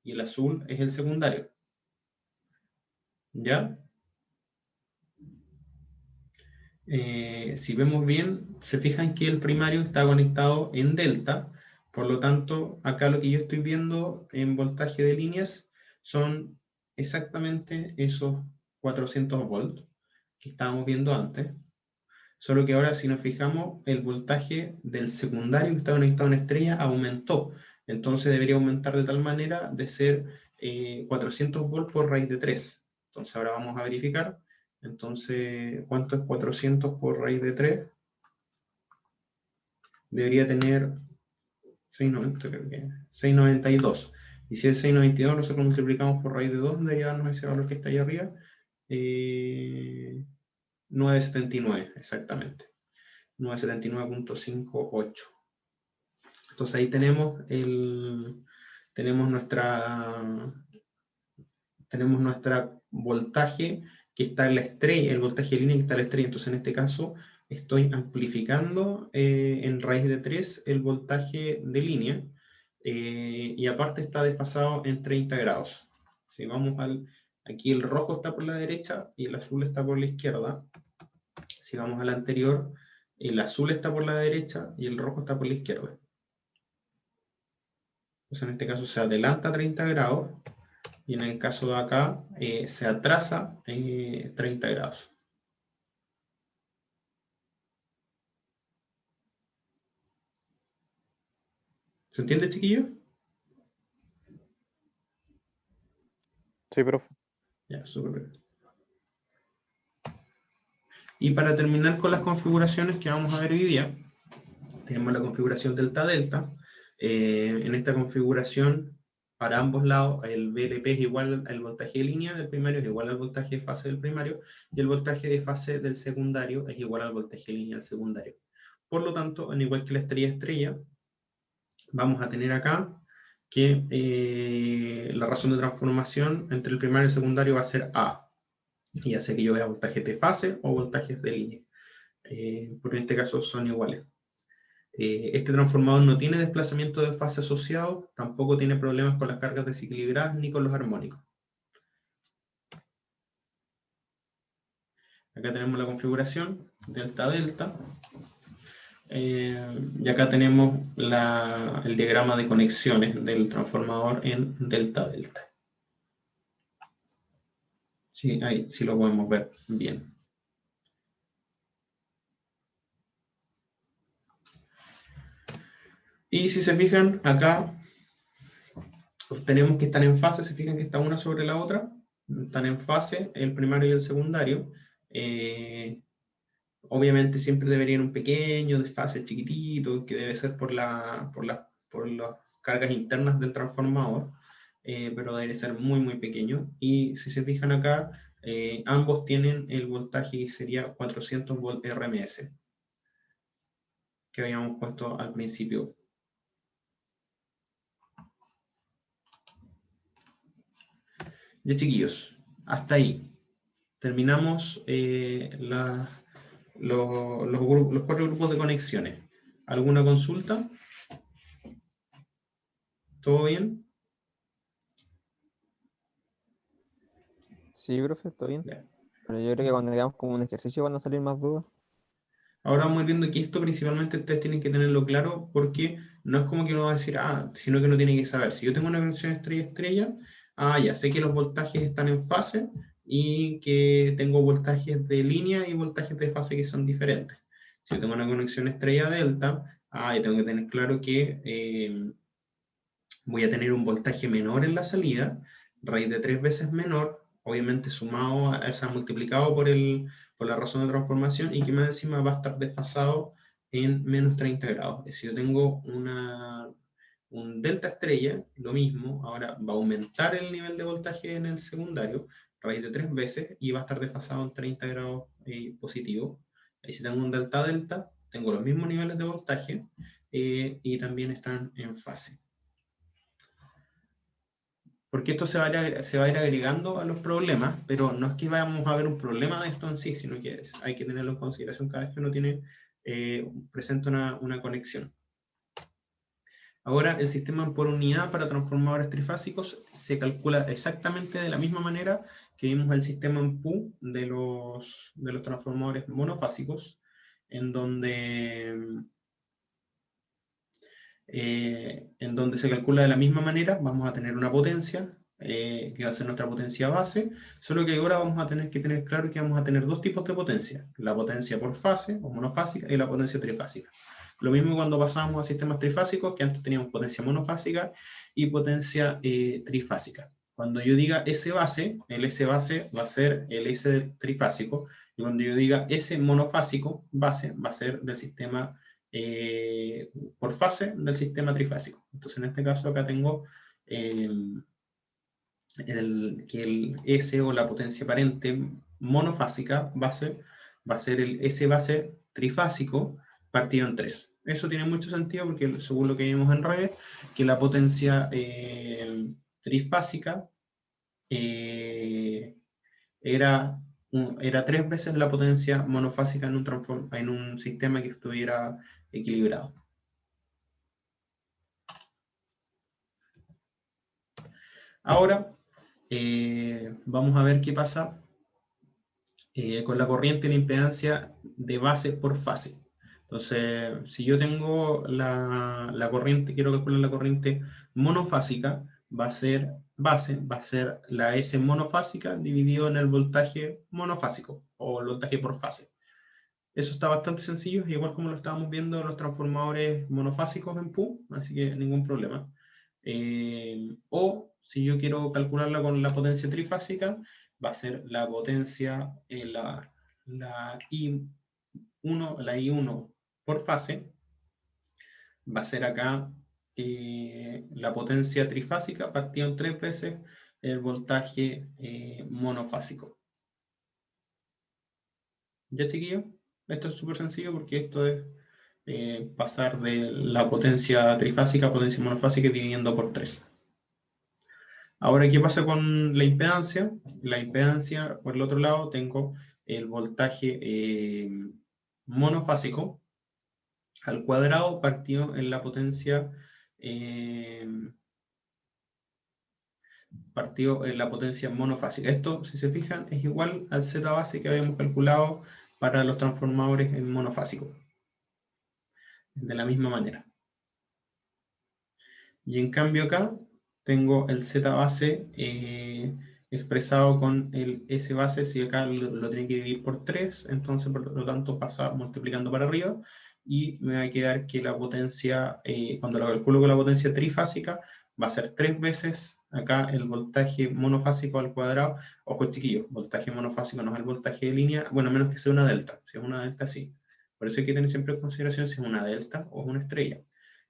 y el azul es el secundario. ¿Ya? Si vemos bien, se fijan que el primario está conectado en delta, por lo tanto, acá lo que yo estoy viendo en voltaje de líneas son exactamente esos 400 volts que estábamos viendo antes, solo que ahora si nos fijamos, el voltaje del secundario que está conectado en estrella aumentó, entonces debería aumentar de tal manera de ser 400 volts por raíz de 3. Entonces ahora vamos a verificar. Entonces, ¿cuánto es 400 por raíz de 3? Debería tener 690, creo que 692. Y si es 692, nosotros multiplicamos por raíz de 2, debería darnos ese valor que está ahí arriba. 979, exactamente. 979.58. Entonces ahí tenemos nuestra voltaje que está en la estrella, el voltaje de línea que está en la estrella. Entonces en este caso estoy amplificando en raíz de 3 el voltaje de línea, y aparte está desfasado en 30 grados. Si vamos aquí el rojo está por la derecha y el azul está por la izquierda. Si vamos al anterior, el azul está por la derecha y el rojo está por la izquierda. Entonces en este caso se adelanta 30 grados. Y en el caso de acá, se atrasa 30 grados. ¿Se entiende, chiquillos? Sí, profe. Ya, súper bien. Y para terminar con las configuraciones que vamos a ver hoy día, tenemos la configuración delta-delta. En esta configuración, para ambos lados, el VLP es igual al voltaje de línea del primario, es igual al voltaje de fase del primario, y el voltaje de fase del secundario es igual al voltaje de línea del secundario. Por lo tanto, en igual que la estrella-estrella, vamos a tener acá que la razón de transformación entre el primario y el secundario va a ser A, ya sea que yo vea voltajes de fase o voltajes de línea, porque en este caso son iguales. Este transformador no tiene desplazamiento de fase asociado, tampoco tiene problemas con las cargas desequilibradas ni con los armónicos. Acá tenemos la configuración delta-delta. Y acá tenemos el diagrama de conexiones del transformador en delta-delta. Sí, ahí sí lo podemos ver bien. Y si se fijan, acá tenemos que están en fase, se fijan que está una sobre la otra, están en fase el primario y el secundario. Obviamente siempre debería ir un pequeño desfase chiquitito, que debe ser por las cargas internas del transformador, pero debe ser muy muy pequeño. Y si se fijan acá, ambos tienen el voltaje que sería 400 volt RMS, que habíamos puesto al principio. Ya, chiquillos, hasta ahí. Terminamos los 4 grupos de conexiones. ¿Alguna consulta? ¿Todo bien? Sí, profe, está bien. Ya. Pero yo creo que cuando hagamos como un ejercicio van a salir más dudas. Ahora vamos viendo que esto principalmente ustedes tienen que tenerlo claro, porque no es como que uno va a decir, sino que uno tiene que saber. Si yo tengo una conexión estrella-estrella, ya sé que los voltajes están en fase y que tengo voltajes de línea y voltajes de fase que son diferentes. Si yo tengo una conexión estrella-delta, ya tengo que tener claro que voy a tener un voltaje menor en la salida, raíz de 3 veces menor, obviamente sumado, o sea, multiplicado por la razón de transformación, y que más encima va a estar desfasado en menos 30 grados. Si yo tengo un delta estrella, lo mismo, ahora va a aumentar el nivel de voltaje en el secundario, raíz de 3 veces, y va a estar desfasado en 30 grados positivo. Y si tengo un delta delta, tengo los mismos niveles de voltaje, y también están en fase. Porque esto se va a ir agregando a los problemas, pero no es que vayamos a ver un problema de esto en sí, sino que hay que tenerlo en consideración cada vez que uno tiene presente una conexión. Ahora, el sistema por unidad para transformadores trifásicos se calcula exactamente de la misma manera que vimos el sistema en PU de los transformadores monofásicos, en donde se calcula de la misma manera. Vamos a tener una potencia, que va a ser nuestra potencia base, solo que ahora vamos a tener que tener claro que vamos a tener dos tipos de potencia: la potencia por fase o monofásica y la potencia trifásica. Lo mismo cuando pasamos a sistemas trifásicos, que antes teníamos potencia monofásica y potencia trifásica. Cuando yo diga S base, el S base va a ser el S trifásico, y cuando yo diga S monofásico base, va a ser del sistema por fase del sistema trifásico. Entonces, en este caso acá tengo que el S, o la potencia aparente monofásica base, va a ser el S base trifásico partido en 3. Eso tiene mucho sentido porque, según lo que vimos en redes, que la potencia trifásica era 3 veces la potencia monofásica en un sistema que estuviera equilibrado. Ahora vamos a ver qué pasa con la corriente y la impedancia de base por fase. Entonces, si yo tengo la corriente, quiero calcular la corriente monofásica, va a ser base, va a ser la S monofásica dividido en el voltaje monofásico, o el voltaje por fase. Eso está bastante sencillo, igual como lo estábamos viendo en los transformadores monofásicos en PU, así que ningún problema. O si yo quiero calcularla con la potencia trifásica, va a ser la potencia, la I1 por fase, va a ser acá la potencia trifásica partido en 3 veces el voltaje monofásico. ¿Ya, chiquillos? Esto es súper sencillo porque esto es pasar de la potencia trifásica a potencia monofásica dividiendo por 3. Ahora, ¿qué pasa con la impedancia? La impedancia, por el otro lado, tengo el voltaje monofásico al cuadrado partido en la potencia monofásica. Esto, si se fijan, es igual al Z base que habíamos calculado para los transformadores en monofásico. De la misma manera. Y en cambio acá tengo el Z base expresado con el S base. Si acá lo tiene que dividir por 3, entonces por lo tanto pasa multiplicando para arriba, y me va a quedar que la potencia, cuando lo calculo con la potencia trifásica, va a ser 3 veces acá el voltaje monofásico al cuadrado. Ojo, chiquillos, voltaje monofásico no es el voltaje de línea, bueno, a menos que sea una delta. Si es una delta, sí. Por eso hay que tener siempre en consideración si es una delta o es una estrella.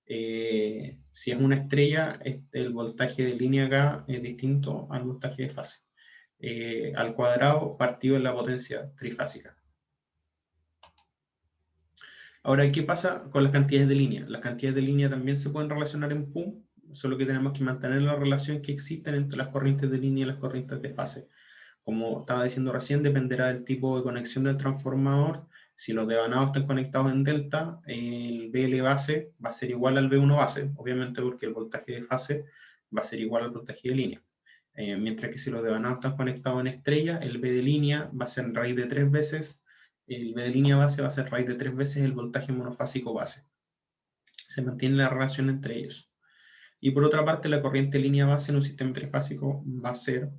Si es una estrella, el voltaje de línea acá es distinto al voltaje de fase. Al cuadrado partido en la potencia trifásica. Ahora, ¿qué pasa con las cantidades de línea? Las cantidades de línea también se pueden relacionar en PUM, solo que tenemos que mantener la relación que existen entre las corrientes de línea y las corrientes de fase. Como estaba diciendo recién, dependerá del tipo de conexión del transformador. Si los devanados están conectados en delta, el BL base va a ser igual al B1 base, obviamente porque el voltaje de fase va a ser igual al voltaje de línea. Mientras que si los devanados están conectados en estrella, el B de línea va a ser raíz de 3 veces, el B de línea base va a ser raíz de 3 veces el voltaje monofásico base. Se mantiene la relación entre ellos. Y por otra parte, la corriente línea base en un sistema trifásico va a ser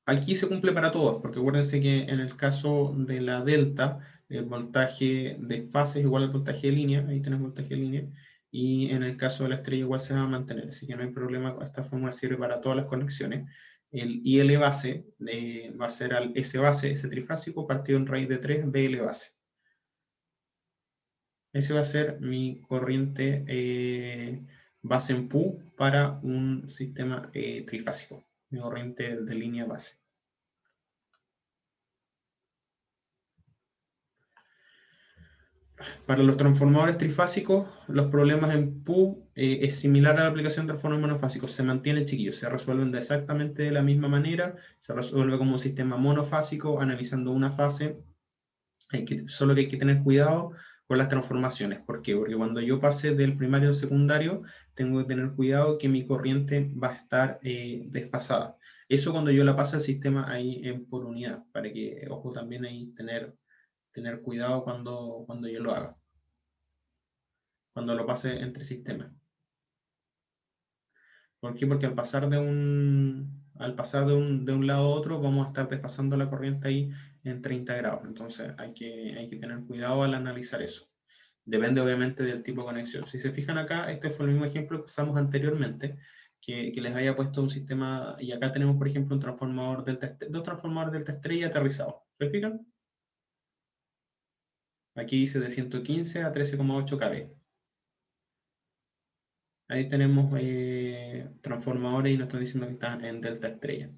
aquí se cumple para todos, porque acuérdense que en el caso de la delta, el voltaje de fase es igual al voltaje de línea, ahí tenemos voltaje de línea, y en el caso de la estrella igual se va a mantener, así que no hay problema, esta fórmula sirve para todas las conexiones. El IL base va a ser al S base, S trifásico, partido en raíz de 3, BL base. Ese va a ser mi corriente base en PU para un sistema trifásico, mi corriente de línea base. Para los transformadores trifásicos, los problemas en PU es similar a la aplicación de transformadores monofásicos. Se mantienen, chiquillos, se resuelven de exactamente de la misma manera. Se resuelve como un sistema monofásico, analizando una fase. Solo que hay que tener cuidado con las transformaciones. ¿Por qué? Porque cuando yo pase del primario al secundario, tengo que tener cuidado que mi corriente va a estar desfasada. Eso cuando yo la pase al sistema ahí por unidad, para que, ojo, también ahí tener cuidado cuando yo lo haga, cuando lo pase entre sistemas. ¿Por qué? Porque al pasar de un lado a otro, vamos a estar desfasando la corriente ahí en 30 grados. Entonces hay que tener cuidado al analizar eso. Depende obviamente del tipo de conexión. Si se fijan acá, este fue el mismo ejemplo que usamos anteriormente, que les había puesto un sistema, y acá tenemos por ejemplo dos transformadores delta estrella aterrizados. ¿Se fijan? Aquí dice de 115 a 13,8 kV. Ahí tenemos transformadores y nos están diciendo que están en delta estrella.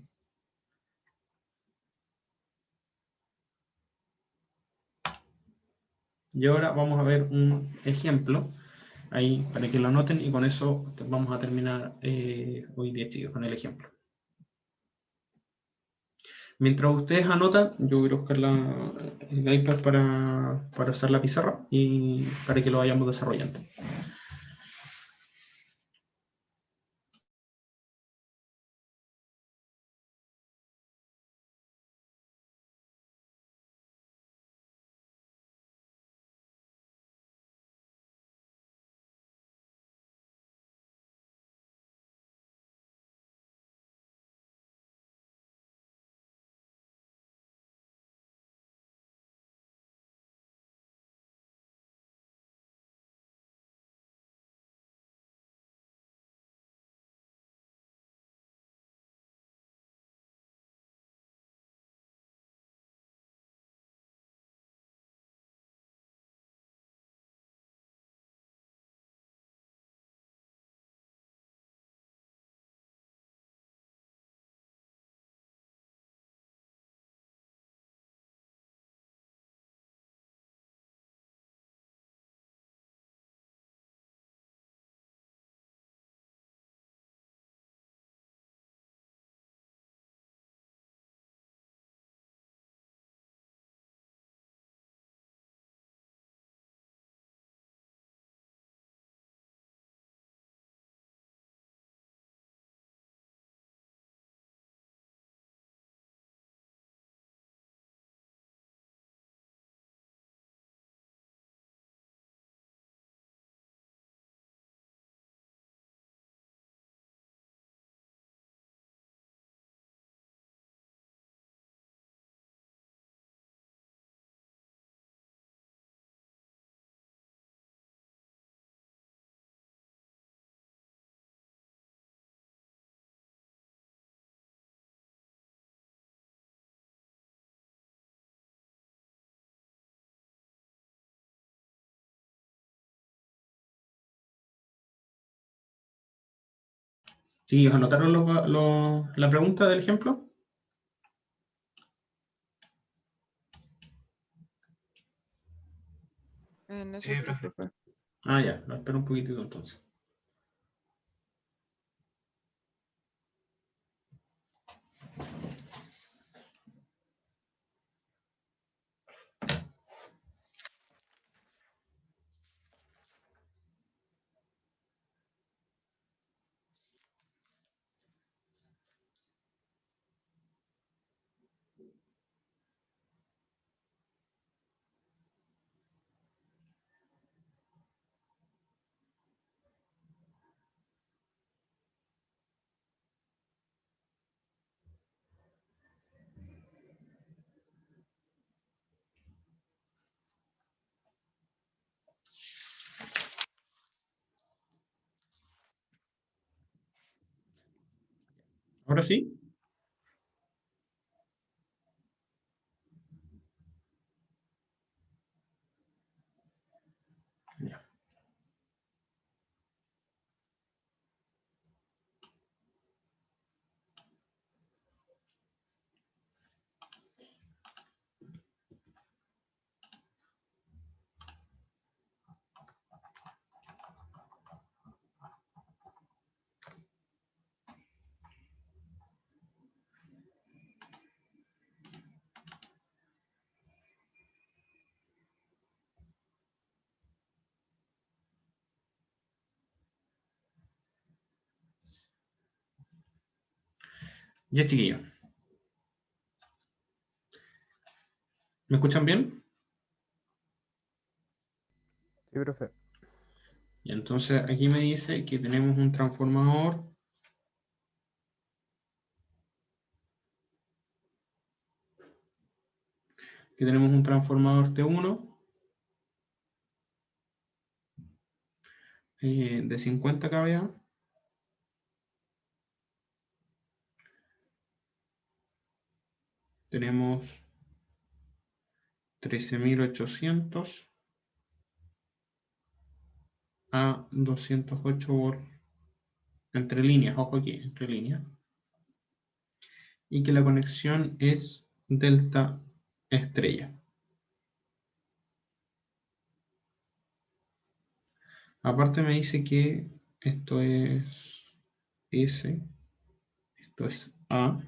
Y ahora vamos a ver un ejemplo ahí para que lo anoten y con eso vamos a terminar hoy día, chicos, con el ejemplo. Mientras ustedes anotan, yo voy a buscar el iPad para usar la pizarra y para que lo vayamos desarrollando. Sí, ¿os anotaron la pregunta del ejemplo? En eso Sí, estoy, profe. profe. Ah, ya, lo espero un poquitito entonces. ¿Ahora sí? Ya. Ya, chiquillos. ¿Me escuchan bien? Sí, profe. Y entonces aquí me dice que tenemos un transformador T1 de 50 kVA. Tenemos 13.800 a 208 volts entre líneas, ojo aquí, entre líneas. Y que la conexión es delta estrella. Aparte me dice que esto es S, esto es A,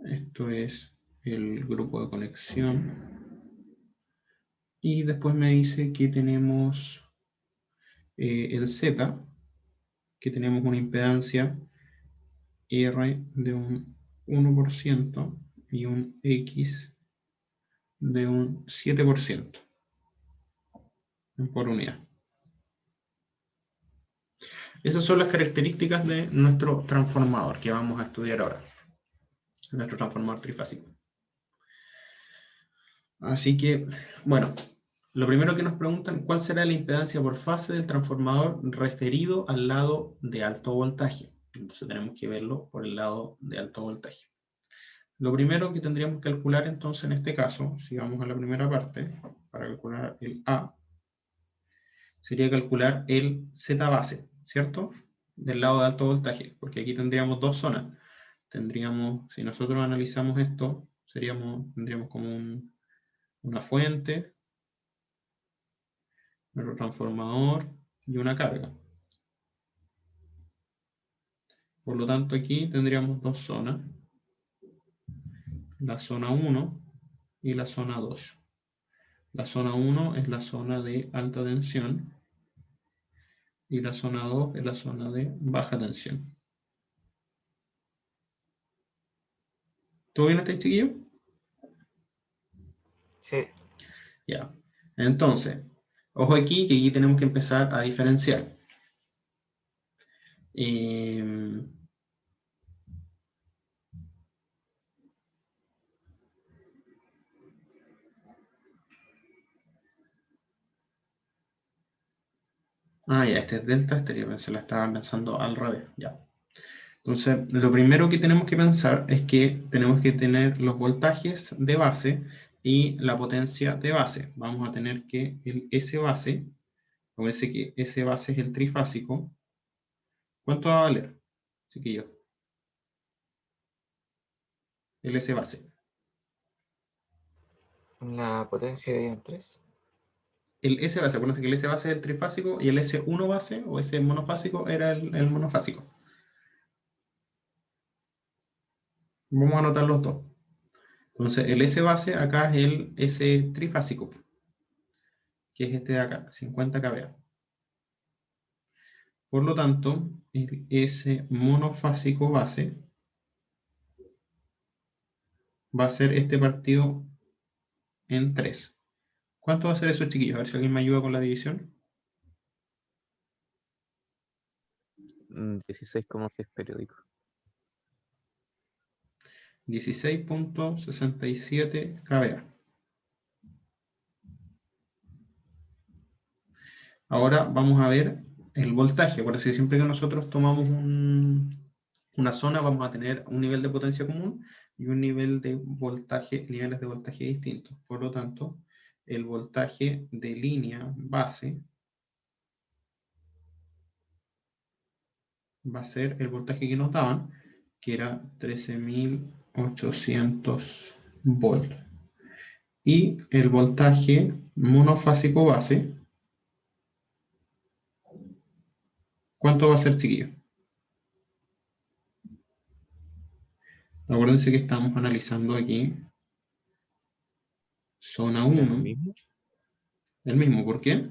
esto es el grupo de conexión. Y después me dice que tenemos el Z, que tenemos una impedancia R de un 1% y un X de un 7% por unidad. Esas son las características de nuestro transformador que vamos a estudiar ahora. Nuestro transformador trifásico. Así que, bueno, lo primero que nos preguntan, ¿cuál será la impedancia por fase del transformador referido al lado de alto voltaje? Entonces tenemos que verlo por el lado de alto voltaje. Lo primero que tendríamos que calcular entonces en este caso, si vamos a la primera parte, para calcular el A, sería calcular el Z base, ¿cierto? Del lado de alto voltaje, porque aquí tendríamos dos zonas. Tendríamos, si nosotros analizamos esto, tendríamos como una fuente, nuestro transformador y una carga. Por lo tanto, aquí tendríamos dos zonas, la zona 1 y la zona 2. La zona 1 es la zona de alta tensión y la zona 2 es la zona de baja tensión. ¿Todo bien hasta ahí, chiquillo? Sí. Ya. Entonces, ojo aquí que aquí tenemos que empezar a diferenciar. Ya, este es delta, se la estaba pensando al revés, ya. Entonces, lo primero que tenemos que pensar es que tenemos que tener los voltajes de base y la potencia de base. Vamos a tener que el S base, como dice que S base es el trifásico, ¿cuánto va a valer, chiquillos? El S base. La potencia de en 3. El S base, acuérdense que el S base es el trifásico y el S1 base o S monofásico era el monofásico. Vamos a anotar los dos. Entonces, el S base acá es el S trifásico, que es este de acá, 50 kVA. Por lo tanto, el S monofásico base va a ser este partido en 3. ¿Cuánto va a ser eso, chiquillos? A ver si alguien me ayuda con la división. 16,6 periódicos. 16.67 kVA. Ahora vamos a ver el voltaje. Por así siempre que nosotros tomamos una zona vamos a tener un nivel de potencia común y un nivel de voltaje, niveles de voltaje distintos. Por lo tanto, el voltaje de línea base va a ser el voltaje que nos daban, que era 13.800 volt. Y el voltaje monofásico base, ¿cuánto va a ser, chiquillos? Acuérdense que estamos analizando aquí zona 1. ¿El mismo? El mismo, ¿por qué?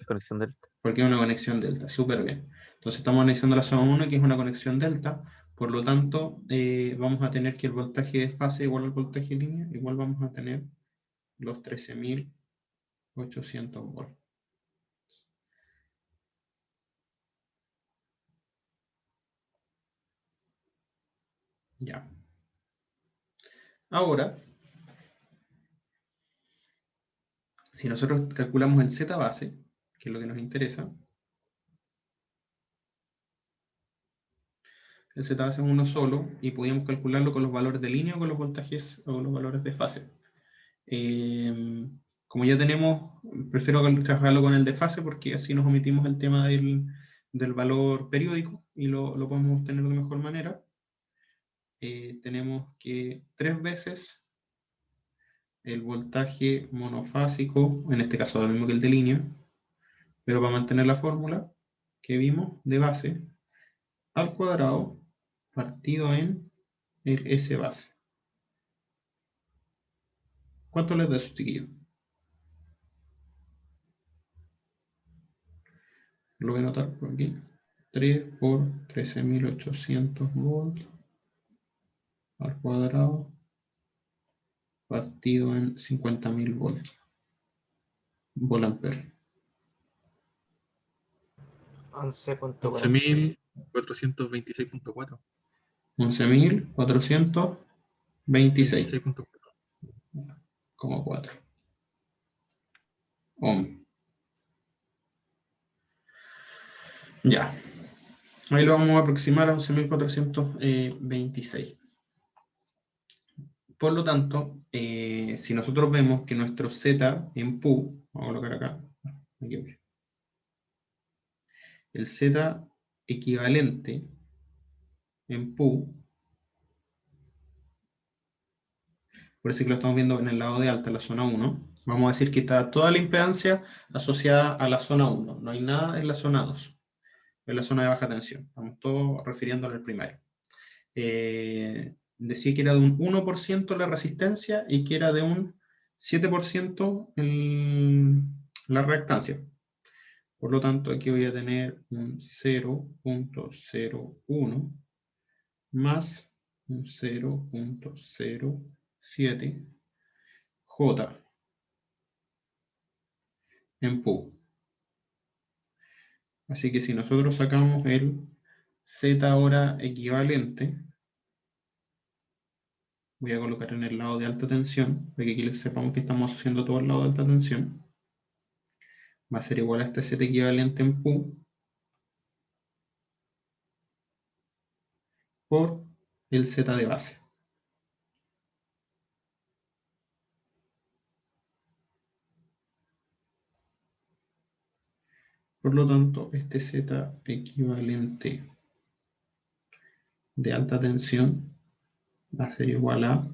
Conexión delta. Porque es una conexión delta, súper bien. Entonces estamos analizando la zona 1, que es una conexión delta, por lo tanto, vamos a tener que el voltaje de fase igual al voltaje de línea, igual vamos a tener los 13.800 volts. Ya. Ahora, si nosotros calculamos el Z base, que es lo que nos interesa, el Z base es uno solo y podíamos calcularlo con los valores de línea o con los voltajes o los valores de fase. Como ya tenemos, prefiero trabajarlo con el de fase porque así nos omitimos el tema del valor periódico y lo podemos obtener de mejor manera. Tenemos que 3 veces el voltaje monofásico, en este caso lo mismo que el de línea, pero para mantener la fórmula que vimos de base, al cuadrado partido en el S base. ¿Cuánto les da eso, chiquillos? Lo voy a anotar por aquí. 3 por 13.800 volts al cuadrado partido en 50.000 volts. Volt-ampere. 11.40. 11.426.4. 11.426,4 ohm. Ya. Ahí lo vamos a aproximar a 11.426. Por lo tanto, si nosotros vemos que nuestro Z en PU, vamos a colocar acá, aquí, el Z equivalente en PU, por eso que lo estamos viendo en el lado de alta, la zona 1, vamos a decir que está toda la impedancia asociada a la zona 1, no hay nada en la zona 2, en la zona de baja tensión, estamos todos refiriéndolo al primario. Decía que era de un 1% la resistencia y que era de un 7% la reactancia. Por lo tanto, aquí voy a tener un 0.01 más un 0.07 J en PU. Así que si nosotros sacamos el Z ahora equivalente, voy a colocar en el lado de alta tensión, para que aquí les sepamos que estamos haciendo todo el lado de alta tensión. Va a ser igual a este Z equivalente en PU por el Z de base. Por lo tanto, este Z equivalente de alta tensión va a ser igual a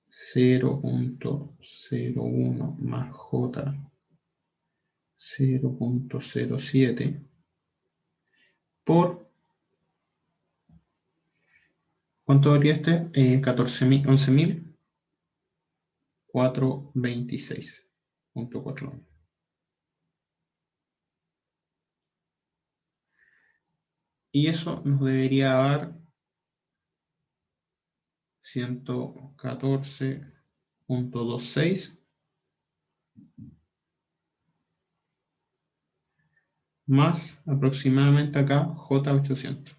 0.01 más J 0.07 por, ¿cuánto varía este? 11.426.4. Y eso nos debería dar 114.26 más aproximadamente acá J800.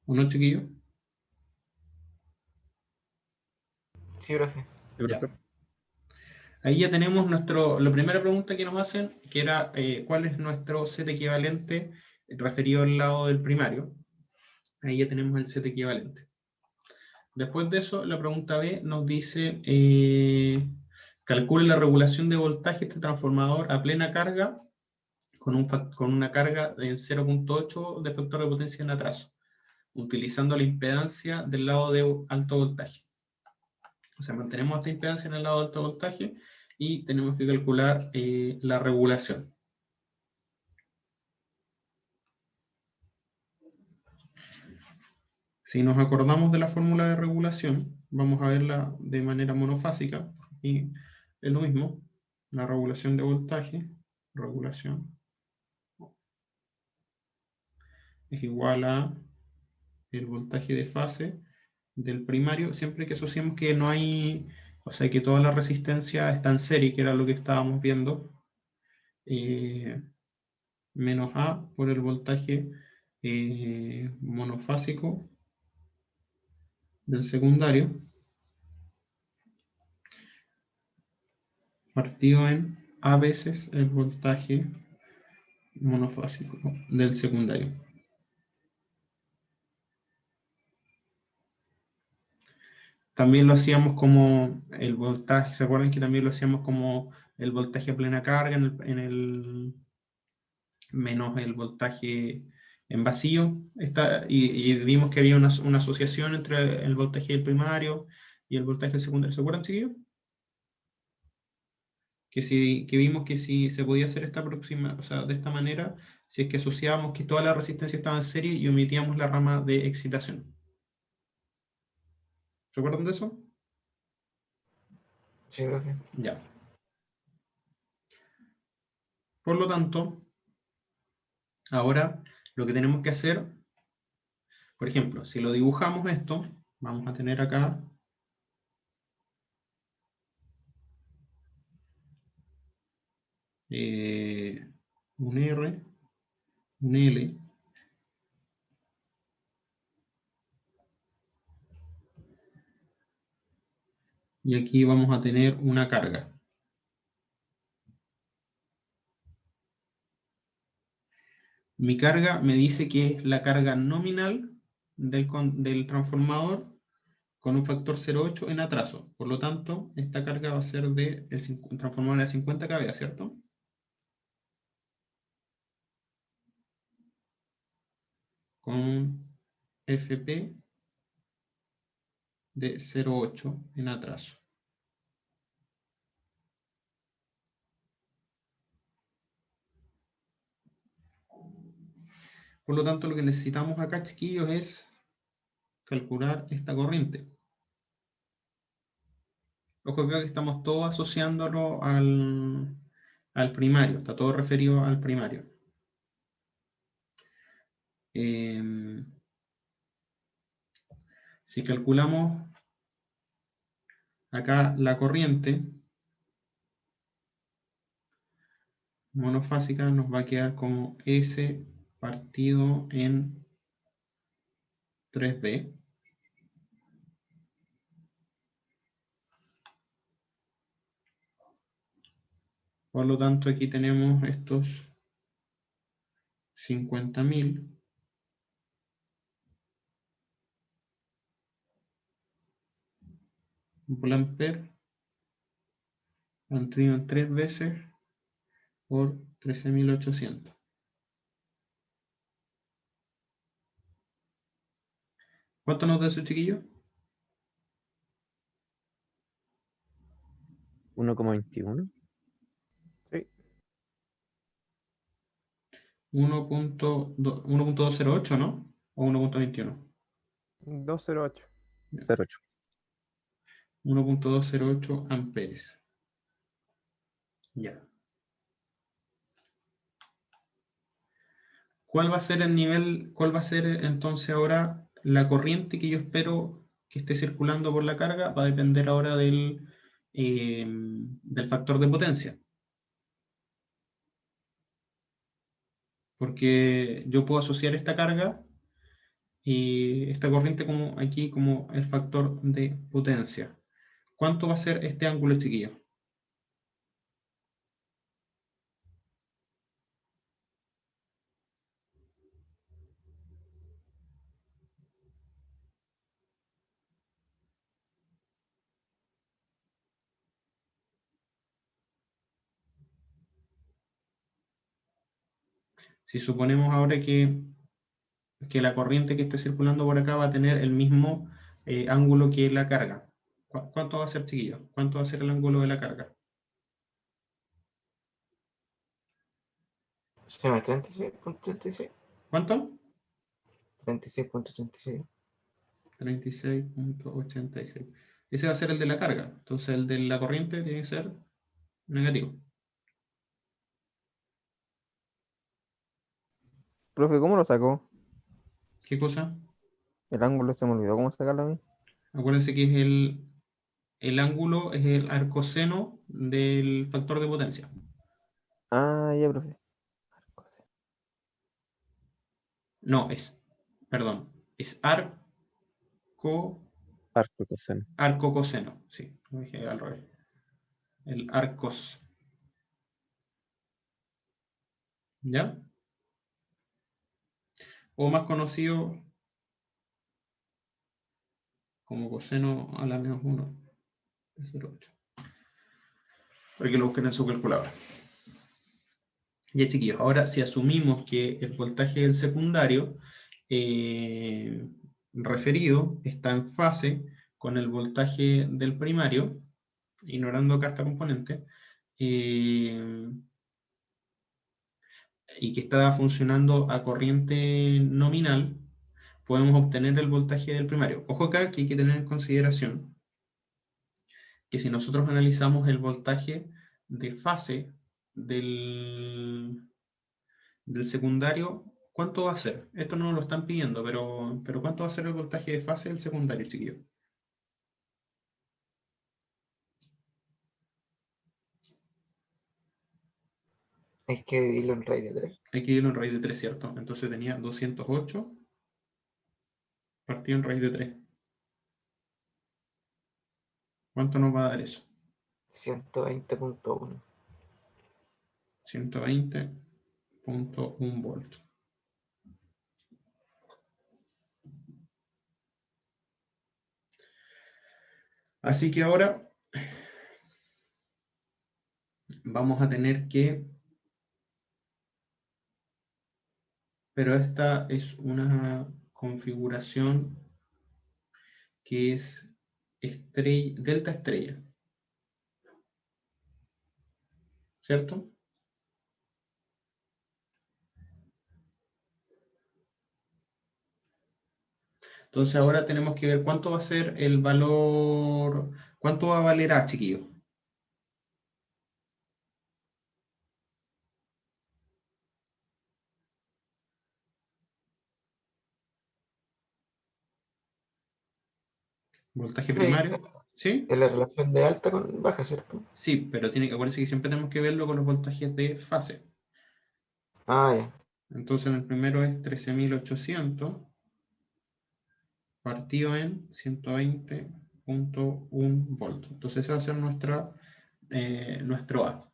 ¿O no, chiquillo? Sí, profe. Ya. Ahí ya tenemos la primera pregunta que nos hacen, que era ¿cuál es nuestro Z equivalente referido al lado del primario. Ahí ya tenemos el set equivalente. Después de eso, la pregunta B nos dice, calcule la regulación de voltaje de este transformador a plena carga con una carga de 0.8 de factor de potencia en atraso, utilizando la impedancia del lado de alto voltaje. O sea, mantenemos esta impedancia en el lado de alto voltaje y tenemos que calcular la regulación. Si nos acordamos de la fórmula de regulación, vamos a verla de manera monofásica, y es lo mismo, la regulación de voltaje, regulación, es igual a el voltaje de fase del primario, siempre que asociemos que no hay, o sea, que toda la resistencia está en serie, que era lo que estábamos viendo, menos A por el voltaje monofásico del secundario, partido en A veces el voltaje monofásico del secundario. También lo hacíamos como el voltaje, ¿se acuerdan que también lo hacíamos como el voltaje a plena carga menos el voltaje en vacío? Y vimos que había una asociación entre el voltaje del primario y el voltaje secundario. ¿Se acuerdan, chiquillos? Que vimos que si se podía hacer esta o sea, de esta manera, si es que asociábamos que toda la resistencia estaba en serie y omitíamos la rama de excitación. ¿Se acuerdan de eso? Sí, profe. Ya. Por lo tanto, ahora lo que tenemos que hacer, por ejemplo, si lo dibujamos esto, vamos a tener acá un R, un L, y aquí vamos a tener una carga. Mi carga me dice que es la carga nominal del transformador con un factor 0.8 en atraso. Por lo tanto, esta carga va a ser de el transformador de 50 kVA, ¿cierto? Con FP de 0.8 en atraso. Por lo tanto, lo que necesitamos acá, chiquillos, es calcular esta corriente. Ojo que estamos todos asociándolo al primario, está todo referido al primario. Si calculamos acá la corriente monofásica, nos va a quedar como S partido en 3B. Por lo tanto, aquí tenemos estos 50.000 VA mantenido en 3 veces por 13.800. ¿Cuánto nos da eso, chiquillo? 1,21. Sí, 1.208, ¿no? ¿O 1.21? 208. 0,8. 1.208 amperes. Ya. ¿Cuál va a ser el nivel, cuál va a ser entonces ahora la corriente que yo espero que esté circulando por la carga? Va a depender ahora del factor de potencia. Porque yo puedo asociar esta carga y esta corriente como aquí como el factor de potencia. ¿Cuánto va a ser este ángulo, chiquillo? Si suponemos ahora que la corriente que esté circulando por acá va a tener el mismo ángulo que la carga. ¿Cuánto va a ser, chiquillos? ¿Cuánto va a ser el ángulo de la carga? Se llama 36.36. ¿Cuánto? 36.86. 36.86. Ese va a ser el de la carga. Entonces el de la corriente tiene que ser negativo. Profe, ¿cómo lo sacó? ¿Qué cosa? El ángulo se me olvidó cómo sacarlo a mí. Acuérdense que es el ángulo, es el arcoseno del factor de potencia. Ah, ya, profe. No, perdón, es Arco coseno. arcocoseno. Sí, lo dije al revés. El arcos. ¿Ya? O más conocido como coseno a la menos 1 de 0,8. Para que lo busquen en su calculadora. Ya, chiquillos, ahora si asumimos que el voltaje del secundario referido está en fase con el voltaje del primario, ignorando acá esta componente, y que está funcionando a corriente nominal, podemos obtener el voltaje del primario. Ojo acá que hay que tener en consideración que si nosotros analizamos el voltaje de fase del secundario, ¿cuánto va a ser? Esto no lo están pidiendo, pero ¿cuánto va a ser el voltaje de fase del secundario, chiquillos? Hay que dividirlo en raíz de 3. Hay que irlo en raíz de 3, ¿cierto? Entonces tenía 208 partido en raíz de 3. ¿Cuánto nos va a dar eso? 120.1. 120.1 volts. Así que ahora vamos a tener que... Pero esta es una configuración que es delta estrella, ¿cierto? Entonces ahora tenemos que ver cuánto va a ser el valor, cuánto va a valer A, chiquillos. Voltaje primario, ¿sí? Es la relación de alta con baja, ¿cierto? Sí, pero tiene que acuérdense que siempre tenemos que verlo con los voltajes de fase. Ah, ya. Entonces en el primero es 13.800 partido en 120.1 volts. Entonces ese va a ser nuestro A.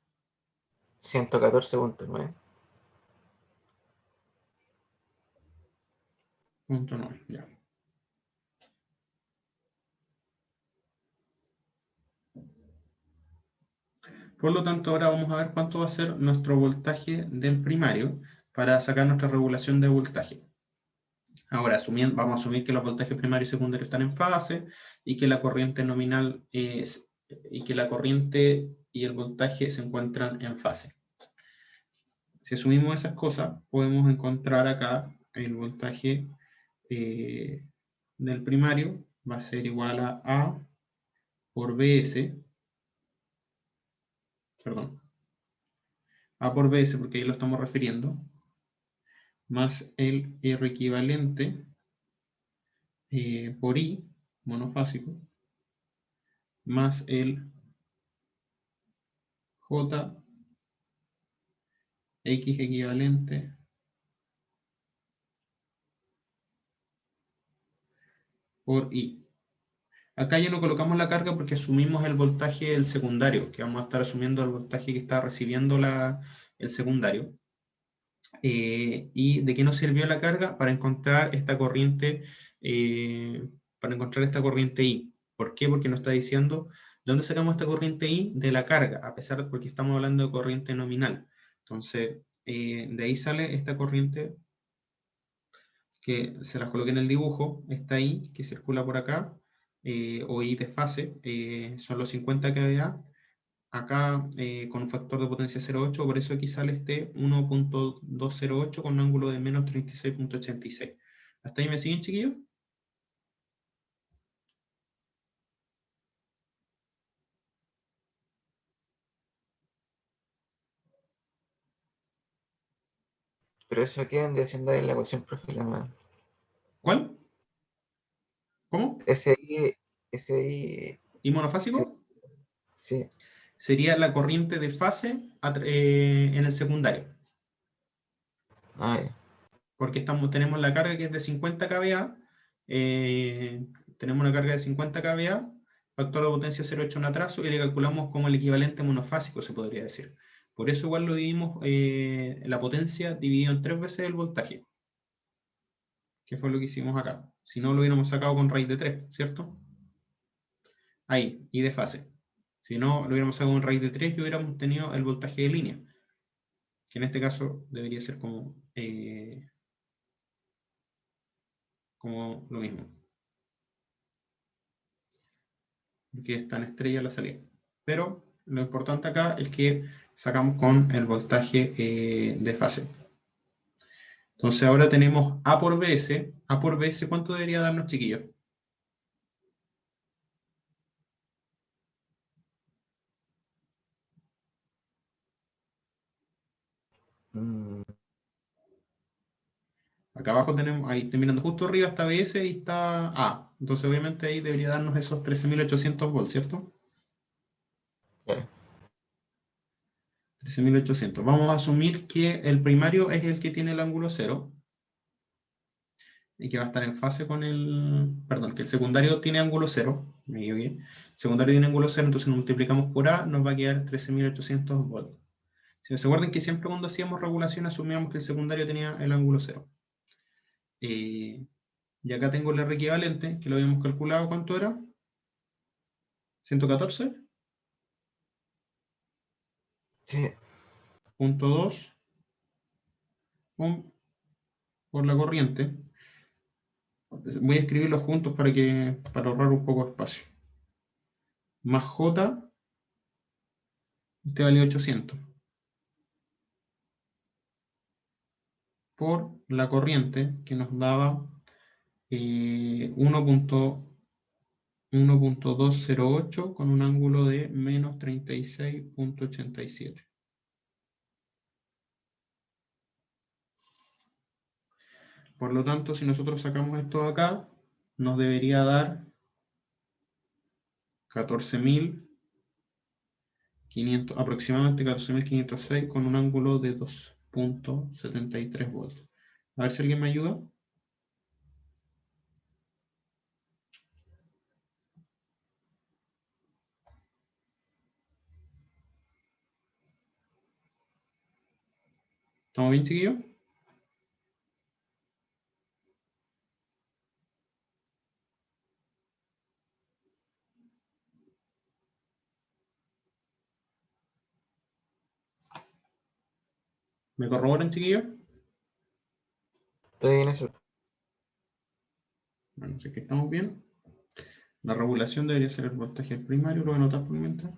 114.9. Punto 9, ya. Por lo tanto, ahora vamos a ver cuánto va a ser nuestro voltaje del primario para sacar nuestra regulación de voltaje. Ahora, vamos a asumir que los voltajes primarios y secundarios están en fase y que la corriente nominal y que la corriente y el voltaje se encuentran en fase. Si asumimos esas cosas, podemos encontrar acá el voltaje del primario va a ser igual a A por BS, perdón, A por BS porque ahí lo estamos refiriendo, más el R equivalente por I, monofásico, más el J X equivalente por I. Acá ya no colocamos la carga porque asumimos el voltaje del secundario, que vamos a estar asumiendo el voltaje que está recibiendo el secundario. ¿Y de qué nos sirvió la carga? Para encontrar esta corriente, I. ¿Por qué? Porque nos está diciendo, ¿de dónde sacamos esta corriente I? De la carga, a pesar de porque estamos hablando de corriente nominal. Entonces, de ahí sale esta corriente que se las coloqué en el dibujo, está ahí, que circula por acá, o I de fase, son los 50 kVA, acá con un factor de potencia 0,8, por eso aquí sale este 1.208 con un ángulo de menos 36.86. ¿Hasta ahí me siguen, chiquillos? Pero eso qué vendría siendo ahí en la ecuación, profe. ¿Cuál? ¿Cómo? SI, ¿Y sí, monofásico? sí. Sería la corriente de fase en el secundario. Ah, ya. Porque tenemos la carga que es de 50 kVA, tenemos una carga de 50 kVA, factor de potencia 0,8 en atraso, y le calculamos como el equivalente monofásico, se podría decir. Por eso igual lo dividimos, la potencia dividido en 3 veces el voltaje, que fue lo que hicimos acá. Si no, lo hubiéramos sacado con raíz de 3, ¿cierto? Ahí, y de fase. Si no, lo hubiéramos sacado con raíz de 3 y hubiéramos tenido el voltaje de línea, que en este caso debería ser como lo mismo, porque está en estrella la salida. Pero lo importante acá es que sacamos con el voltaje de fase. Entonces ahora tenemos A por BS. A por BS, ¿cuánto debería darnos, chiquillos? Mm, Acá abajo tenemos, ahí estoy mirando justo arriba está BS y está A. Entonces obviamente ahí debería darnos esos 13.800 volts, ¿cierto? claro. 13.800. Vamos a asumir que el primario es el que tiene el ángulo 0 y que va a estar en fase con perdón, que el secundario tiene ángulo 0, me equivoqué. El secundario tiene ángulo 0, entonces nos multiplicamos por A, nos va a quedar 13.800 volts. Si se acuerdan que siempre cuando hacíamos regulación asumíamos que el secundario tenía el ángulo 0. Y acá tengo el R equivalente, que lo habíamos calculado, ¿cuánto era? 114.2 Sí, por la corriente. Voy a escribirlos juntos para ahorrar un poco de espacio. Más J, este vale 800. Por la corriente que nos daba 1.208 con un ángulo de menos 36.87. Por lo tanto, si nosotros sacamos esto de acá, nos debería dar 14.500, aproximadamente 14.506 con un ángulo de 2.73 volts. A ver si alguien me ayuda. ¿Estamos bien, chiquillos? ¿Me corroboran, chiquillos? estoy en eso. Bueno, si es que estamos bien. La regulación debería ser el voltaje primario, lo voy a anotar por mientras.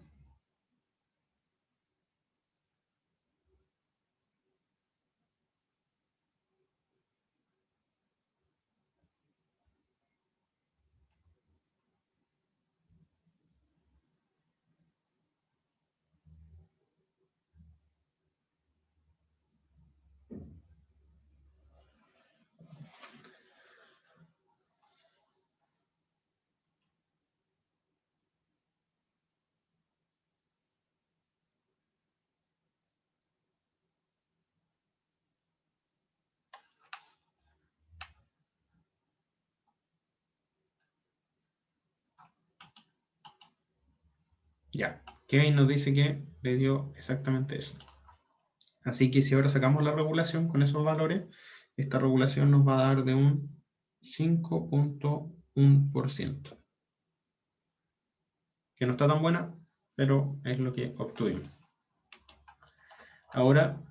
Ya, Kevin nos dice que le dio exactamente eso. Así que si ahora sacamos la regulación con esos valores, esta regulación nos va a dar de un 5.1%. Que no está tan buena, pero es lo que obtuvimos. Ahora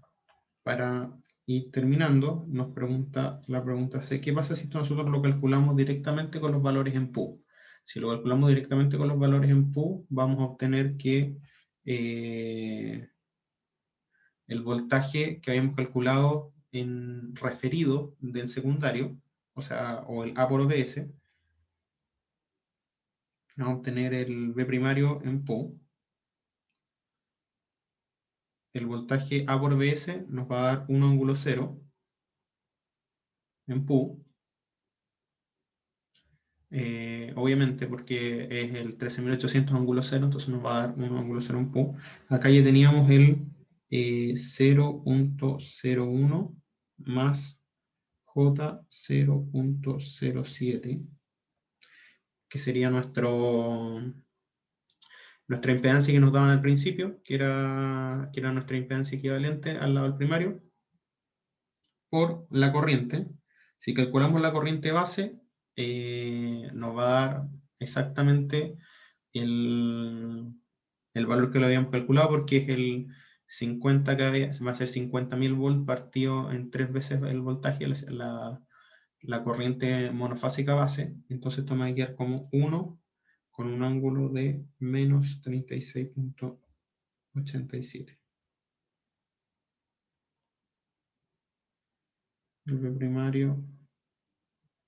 para ir terminando, nos pregunta la pregunta C, ¿qué pasa si esto nosotros lo calculamos directamente con los valores en PU? Si lo calculamos directamente con los valores en PU, vamos a obtener que el voltaje que habíamos calculado en referido del secundario, o sea, o el A por OBS, vamos a obtener el B primario en PU. El voltaje A por BS nos va a dar 1 ángulo 0 en PU. Obviamente porque es el 13.800 ángulo 0, entonces nos va a dar 1 ángulo 0 en PU. Acá ya teníamos el 0.01 más J 0.07, que sería nuestra impedancia que nos daban al principio, que era nuestra impedancia equivalente al lado del primario, por la corriente. Si calculamos la corriente base, nos va a dar exactamente el valor que lo habíamos calculado, porque es el 50 que va a ser 50.000 volts partido en 3 veces el voltaje, la corriente monofásica base. Entonces esto me va a quedar como 1 con un ángulo de menos 36.87. El B primario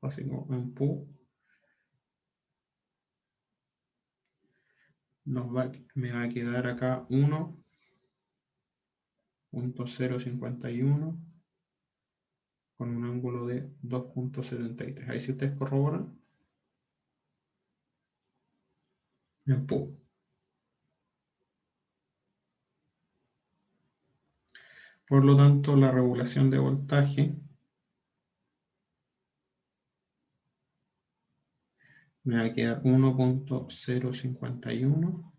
básico en PU me va a quedar acá 1.051 con un ángulo de 2.73. Ahí si ustedes corroboran, en PU. Por lo tanto, la regulación de voltaje me va a quedar 1.051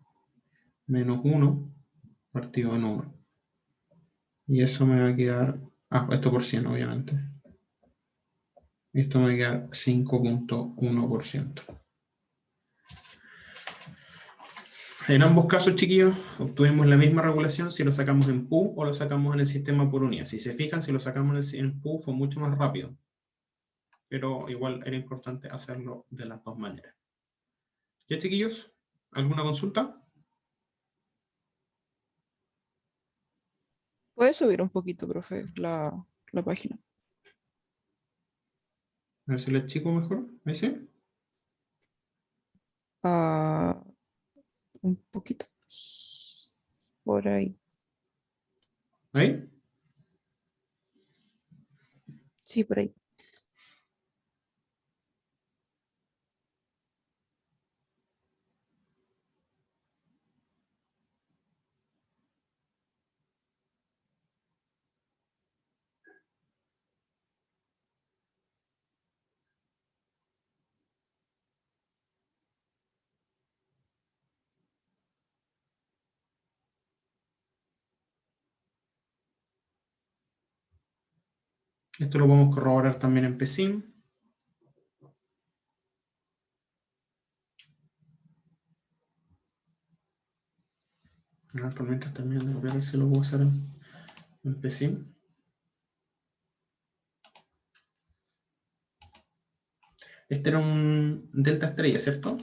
menos 1 partido en 1. Y eso me va a quedar, esto por 100 obviamente. Esto me va a quedar 5.1%. En ambos casos, chiquillos, obtuvimos la misma regulación si lo sacamos en PU o lo sacamos en el sistema por unidad. Si se fijan, si lo sacamos en PU fue mucho más rápido. Pero igual era importante hacerlo de las dos maneras. ¿Ya, chiquillos? ¿Alguna consulta? ¿Puedes subir un poquito, profe, la página? A ver si le chico mejor. ¿Ahí sí? Ah, un poquito. Por ahí. ¿Ahí? Sí, por ahí. Esto lo podemos corroborar también en PSIM. Por mientras también voy a ver si lo puedo hacer en PSIM. Este era un delta estrella, ¿cierto?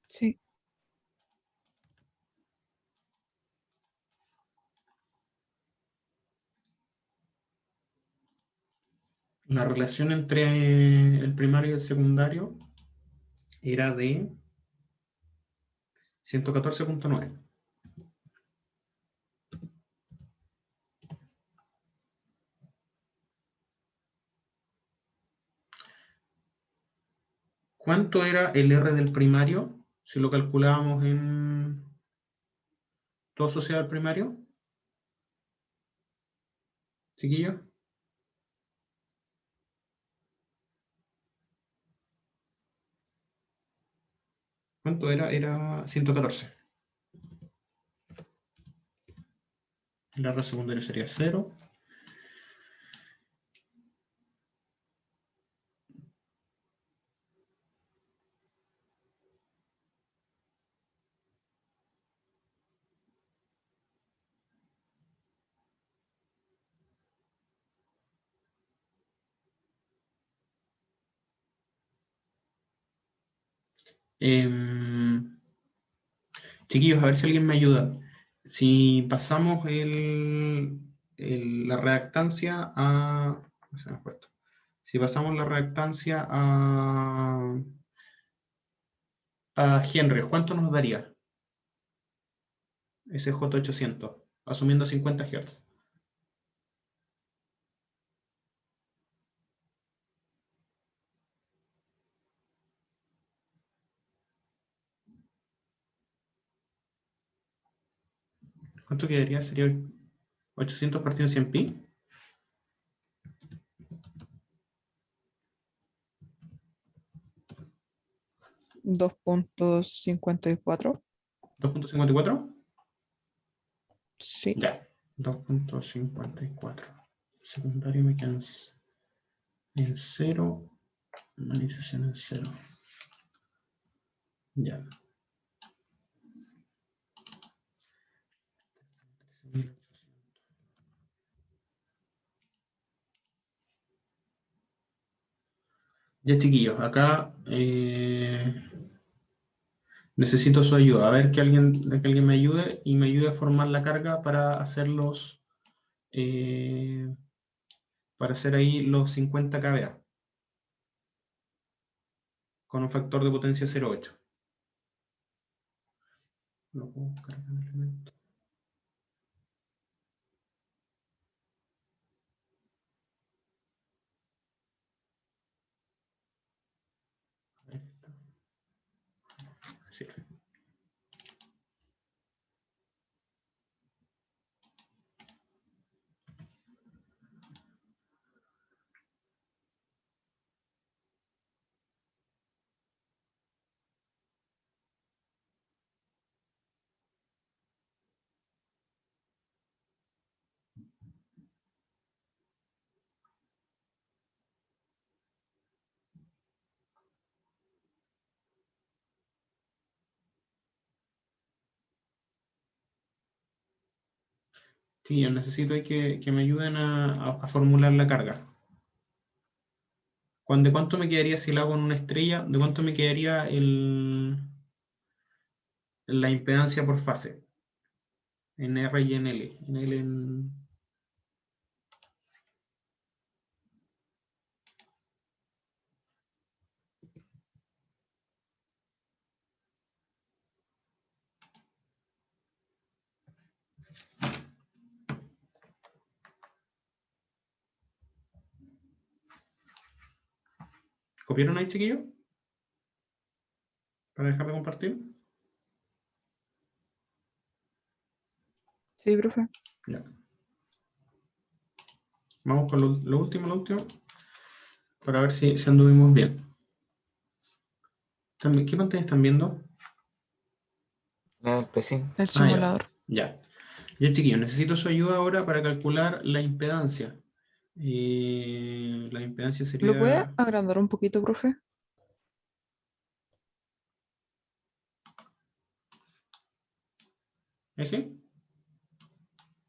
Sí. La relación entre el primario y el secundario era de 114.9. ¿Cuánto era el R del primario si lo calculábamos en todo asociado al primario? ¿Chiquillos? ¿Cuánto era? Era 114. El R secundario sería 0. Chiquillos, a ver si alguien me ayuda. Si pasamos la reactancia a... se me fue esto. Si pasamos la reactancia a Henry, ¿cuánto nos daría ese J800? Asumiendo 50 Hz. ¿Cuánto quedaría? Sería 800 partido en 100 pi. 2.54. 2.54. Sí. Ya. 2.54. Secundario me quedan en 0. Normalización en 0. Ya. Ya, chiquillos, acá necesito su ayuda. A ver que alguien me ayude y me ayude a formar la carga para hacerlos, para hacer ahí los 50 kVA con un factor de potencia 0.8. Lo puedo buscar en el elemento. Ahí está. Sí. Sí, yo necesito que me ayuden a formular la carga. ¿De cuánto me quedaría si lo hago en una estrella? ¿De cuánto me quedaría la impedancia por fase? En R y en L. En L ¿Copiaron ahí, chiquillos? Para dejar de compartir. Sí, profe. Ya. Vamos con lo último, para ver si anduvimos bien. ¿Qué pantalla están viendo? El PC. El Ah, simulador. ya. Ya, chiquillos, necesito su ayuda ahora para calcular la impedancia. La impedancia ¿Lo puede sería... agrandar un poquito, profe? ¿Ese?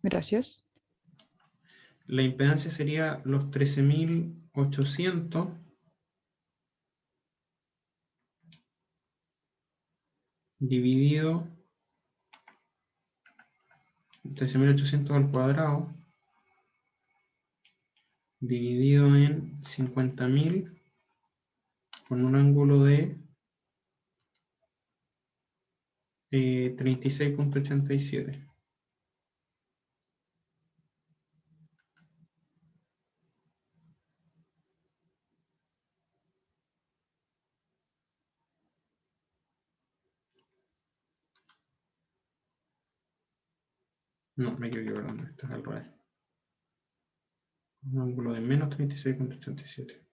Gracias. La impedancia sería los 13.800 dividido 13.800 al cuadrado dividido en 50.000 con un ángulo de 36.87. No, me equivoqué, perdón, esto es al revés. Un ángulo de menos 36.87.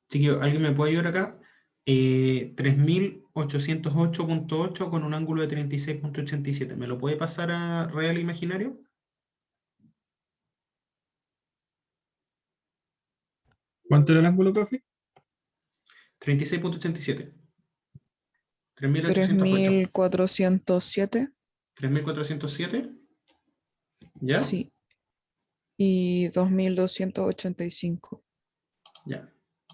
Chiquillo, ¿alguien me puede ayudar acá? 3.808.8 con un ángulo de 36.87. ¿Me lo puede pasar a real imaginario? ¿Cuánto era el ángulo, profe? 36.87. 3.808. 3.407. 3.407. ¿Ya? Sí. Y 2285. Ya.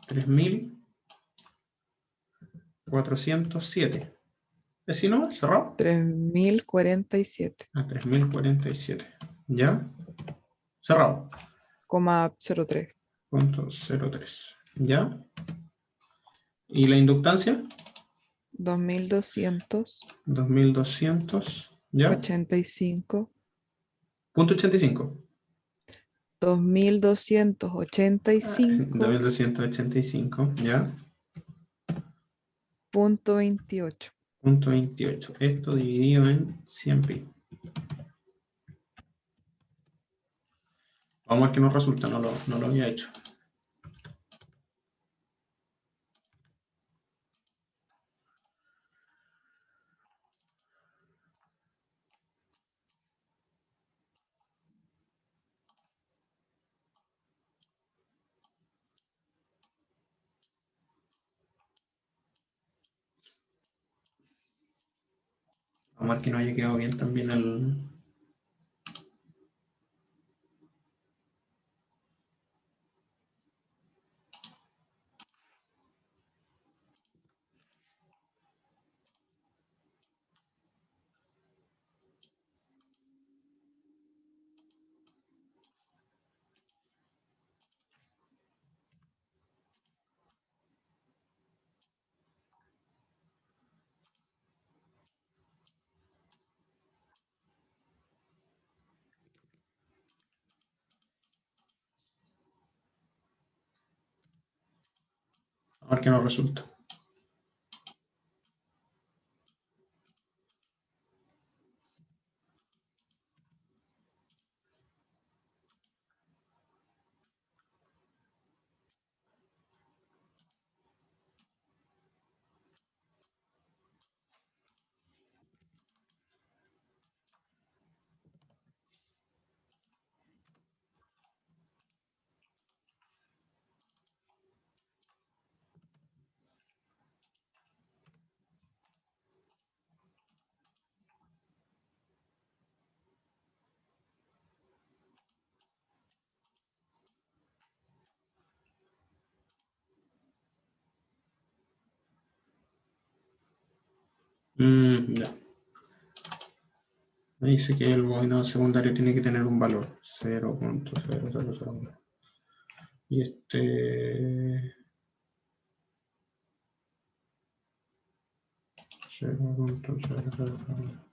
3407. ¿Es si no? ¿Cerrado? 3047. A 3047. ¿Ya? Cerrado. Coma 03. Punto 03. ¿Ya? ¿Y la inductancia? 2285. 2200. ¿Ya? Punto 85. 2285. 2285. ¿Ya? Punto 28. Punto 28. Esto dividido en 100 pi. Vamos a ver qué nos resulta. No lo había hecho. Vamos a ver que no haya quedado bien también el... A ver qué nos resulta. Ya. Me dice que el bobinado secundario tiene que tener un valor 0.0001. Y este 0.001.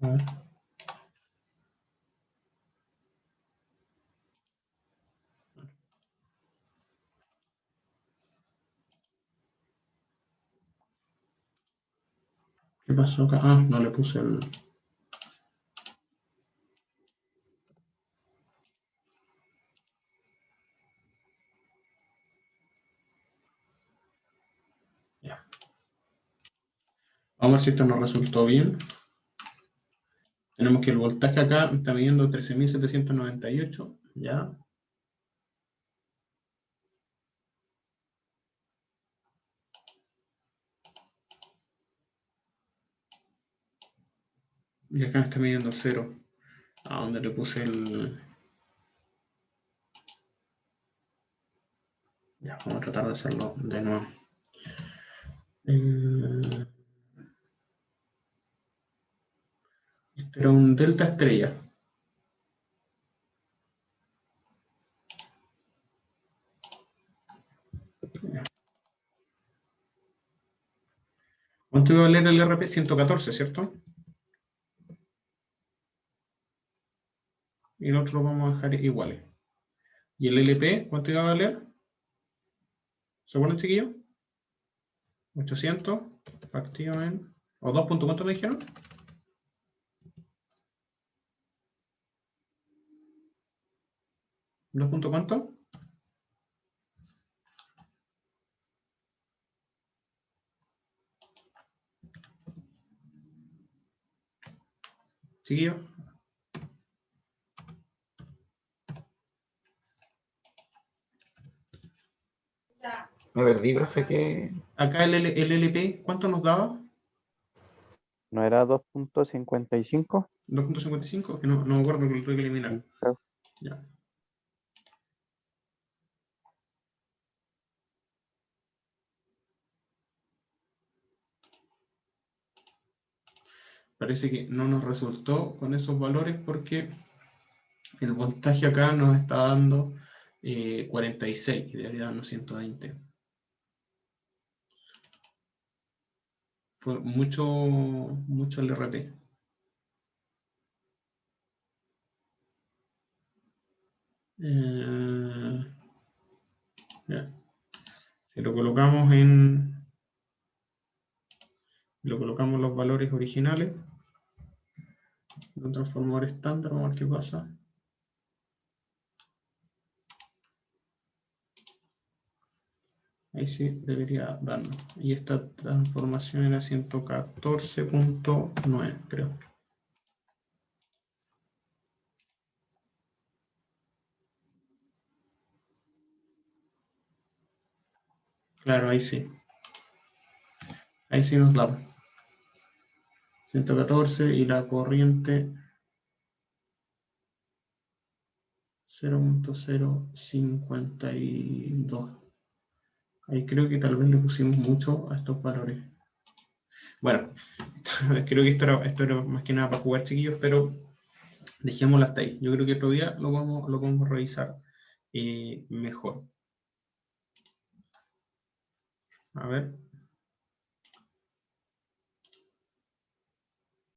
A ver. ¿Qué pasó acá? Ah, no le puse el... Ya. Vamos a ver si esto nos resultó bien. Tenemos que el voltaje acá está midiendo 13.798. Ya. Y acá está midiendo 0. A donde le puse el... Ya, vamos a tratar de hacerlo de nuevo. Este era un delta estrella. ¿Cuánto iba a valer el RP? 114, ¿cierto? Y el otro lo vamos a dejar iguales. ¿Y el LP cuánto iba a valer? ¿Se acuerdan, chiquillos? 800. Activen. ¿O 2 puntos? ¿Cuánto me dijeron? ¿2 puntos cuánto? Chiquillos. Me perdí, profe, que Acá el LP, ¿cuánto nos daba? ¿No era 2.55? 2.55, que no me acuerdo que lo tuve que eliminar. Creo. Ya. Parece que no nos resultó con esos valores porque el voltaje acá nos está dando 46, que debería darnos 120. Fue mucho el RT. Ya. Si lo colocamos los valores originales, un transformador estándar, vamos a ver qué pasa. Ahí sí debería darnos. Y esta transformación era 114.9, creo. Claro, ahí sí. Ahí sí nos da. 114 y la corriente 0.052. Ahí creo que tal vez le pusimos mucho a estos valores. Bueno, creo que esto era más que nada para jugar, chiquillos, pero dejémoslo hasta ahí. Yo creo que otro día lo vamos a revisar mejor. A ver.